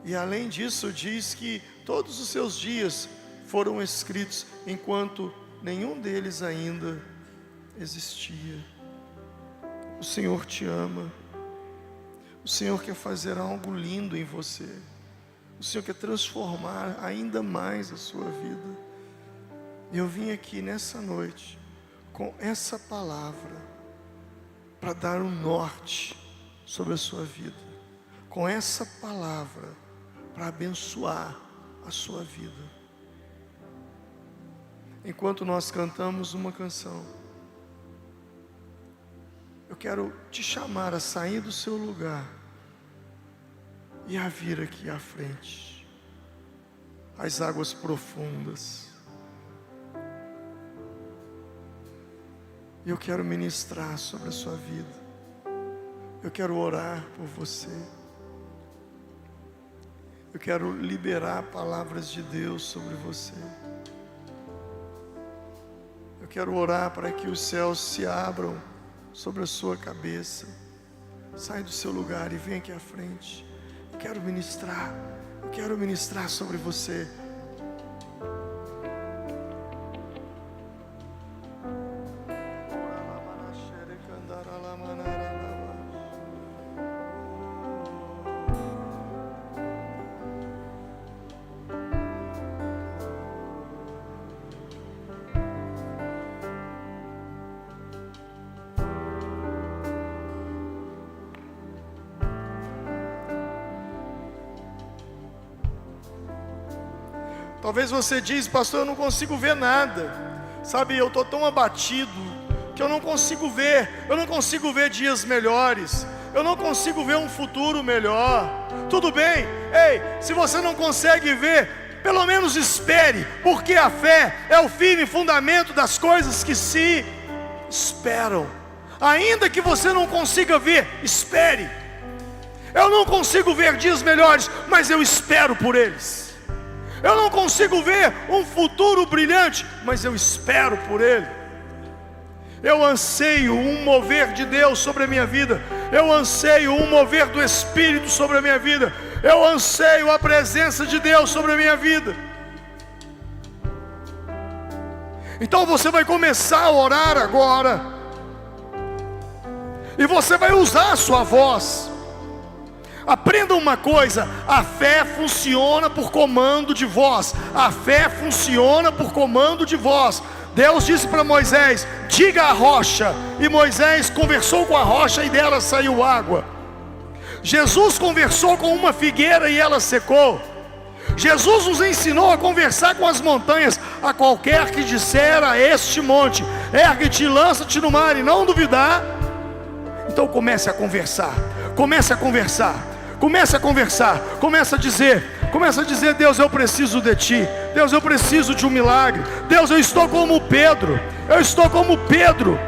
E além disso diz que todos os seus dias foram escritos enquanto nenhum deles ainda existia. O Senhor te ama. O Senhor quer fazer algo lindo em você. O Senhor quer transformar ainda mais a sua vida. E eu vim aqui nessa noite com essa palavra para dar um norte sobre a sua vida. Com essa palavra para abençoar a sua vida. Enquanto nós cantamos uma canção, eu quero te chamar a sair do seu lugar e a vir aqui à frente, às águas profundas. E eu quero ministrar sobre a sua vida. Eu quero orar por você. Eu quero liberar palavras de Deus sobre você. Eu quero orar para que os céus se abram sobre a sua cabeça. Sai do seu lugar e vem aqui à frente. Eu quero ministrar sobre você. Talvez você diz: pastor, eu não consigo ver nada. Sabe, eu estou tão abatido que eu não consigo ver dias melhores. Eu não consigo ver um futuro melhor. Tudo bem, ei, se você não consegue ver, pelo menos espere, porque a fé é o firme fundamento das coisas que se esperam. Ainda que você não consiga ver, espere. Eu não consigo ver dias melhores, mas eu espero por eles. Eu não consigo ver um futuro brilhante, mas eu espero por ele. Eu anseio um mover de Deus sobre a minha vida. Eu anseio um mover do Espírito sobre a minha vida. Eu anseio a presença de Deus sobre a minha vida. Então você vai começar a orar agora. E você vai usar a sua voz. Aprenda uma coisa: a fé funciona por comando de voz. A fé funciona por comando de voz. Deus disse para Moisés: diga à rocha. E Moisés conversou com a rocha e dela saiu água. Jesus conversou com uma figueira e ela secou. Jesus nos ensinou a conversar com as montanhas. A qualquer que disser a este monte: ergue-te e lança-te no mar, e não duvidar. Então comece a conversar. Comece a conversar. Comece a conversar, comece a dizer: Deus, eu preciso de Ti. Deus, eu preciso de um milagre. Deus, eu estou como Pedro. Eu estou como Pedro.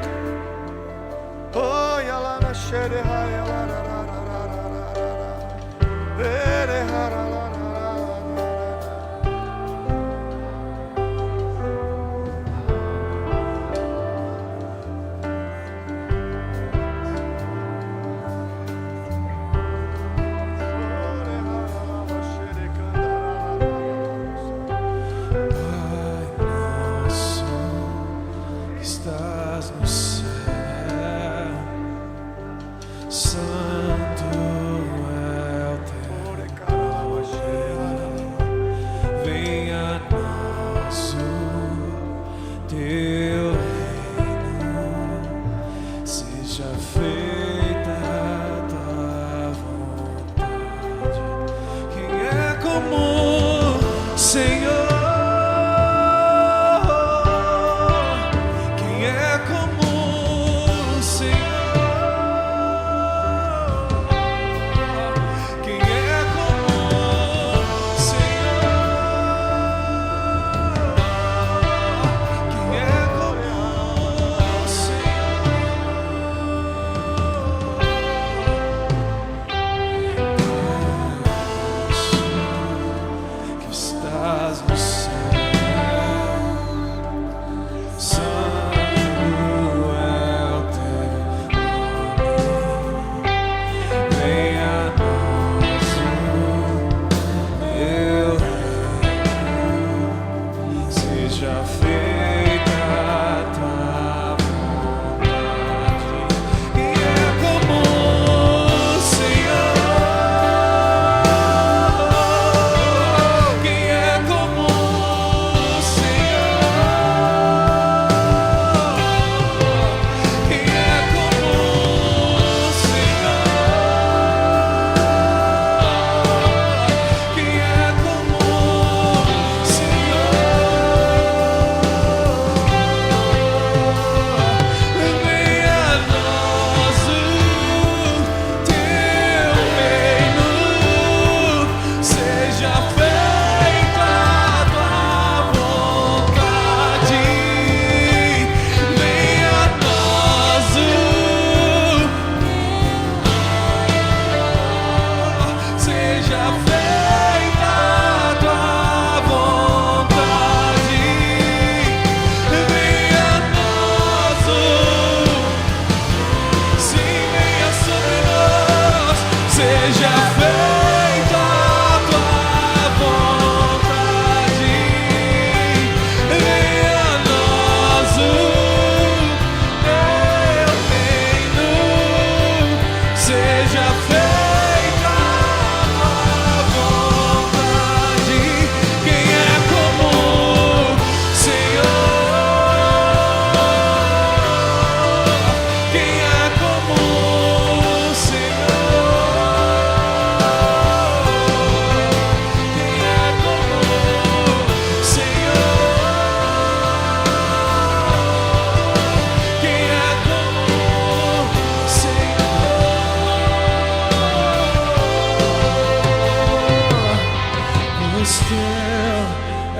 Pois teu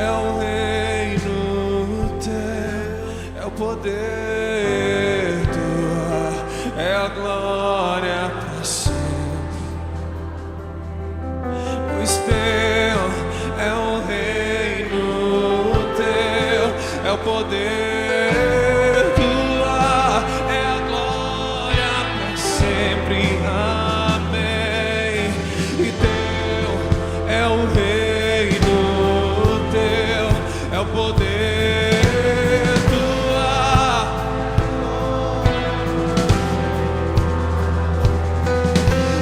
é o reino, teu é o poder, tua é a glória para sempre. Pois teu é o reino, teu é o poder, tua é a glória para sempre. Amém. E teu é o reino, teu é o poder, tua.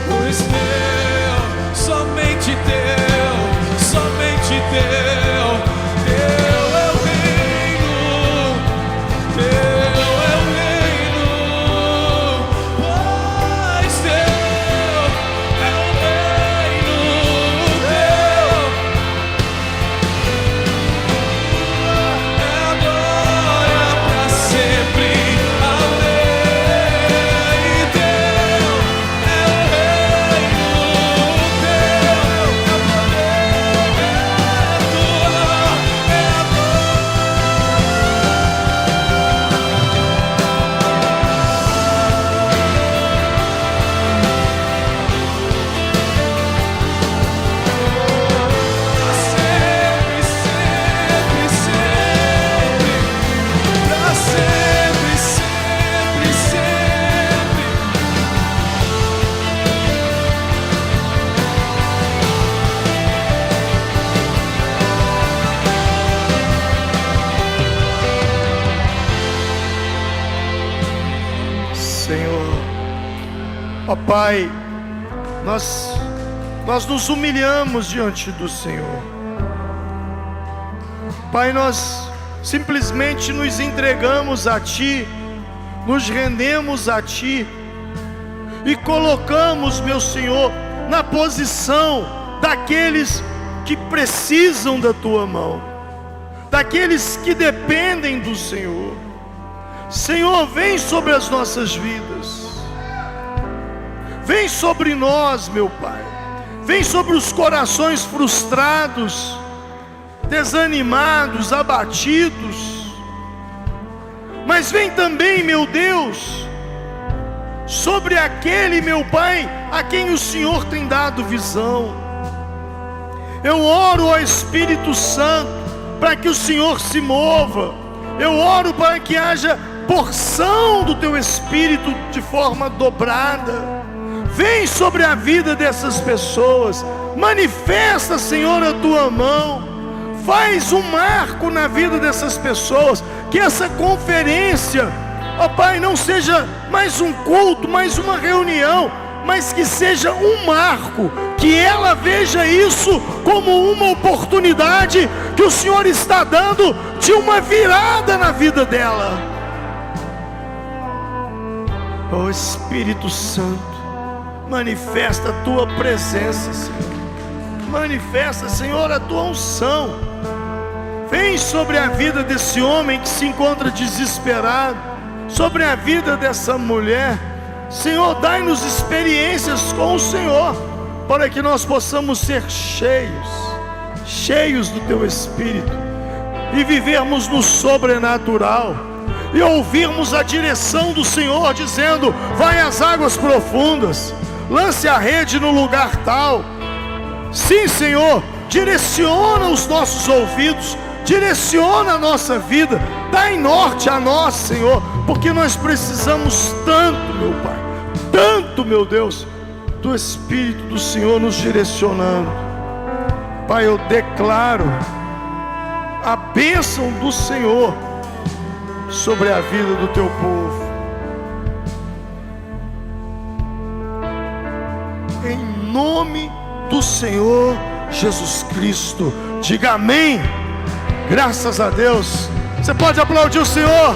Pois teu, somente teu, somente teu. Teu é o reino, teu é o reino. Pois teu é o reino, teu é a glória para sempre. Amém. E teu é o reino, teu é o poder, tua é a sempre, sempre, sempre, pra sempre, sempre, sempre. Senhor, ó Pai, nós nos humilhamos diante do Senhor. Pai, nós simplesmente nos entregamos a Ti, nos rendemos a Ti e colocamos, meu Senhor, na posição daqueles que precisam da Tua mão, daqueles que dependem do Senhor. Senhor, vem sobre as nossas vidas, vem sobre nós, meu Pai, vem sobre os corações frustrados, desanimados, abatidos, mas vem também, meu Deus, sobre aquele, meu Pai, a quem o Senhor tem dado visão. Eu oro ao Espírito Santo para que o Senhor se mova. Eu oro para que haja porção do Teu Espírito de forma dobrada. Vem sobre a vida dessas pessoas. Manifesta, Senhor, a Tua mão. Faz um marco na vida dessas pessoas. Que essa conferência, ó Pai, não seja mais um culto, mais uma reunião, mas que seja um marco. Que ela veja isso como uma oportunidade que o Senhor está dando de uma virada na vida dela. Ó Espírito Santo, manifesta a Tua presença, Senhor. Manifesta, Senhor, a Tua unção. Vem sobre a vida desse homem que se encontra desesperado, sobre a vida dessa mulher. Senhor, dai-nos experiências com o Senhor, para que nós possamos ser cheios do Teu Espírito, e vivermos no sobrenatural, e ouvirmos a direção do Senhor, dizendo: vai às águas profundas, lance a rede no lugar tal. Sim, Senhor, direciona os nossos ouvidos, direciona a nossa vida, dai norte a nós, Senhor, porque nós precisamos tanto, meu Pai, tanto, meu Deus, do Espírito do Senhor nos direcionando. Pai, eu declaro a bênção do Senhor sobre a vida do Teu povo. Em nome do Senhor Jesus Cristo, diga amém. Graças a Deus. Você pode aplaudir o Senhor?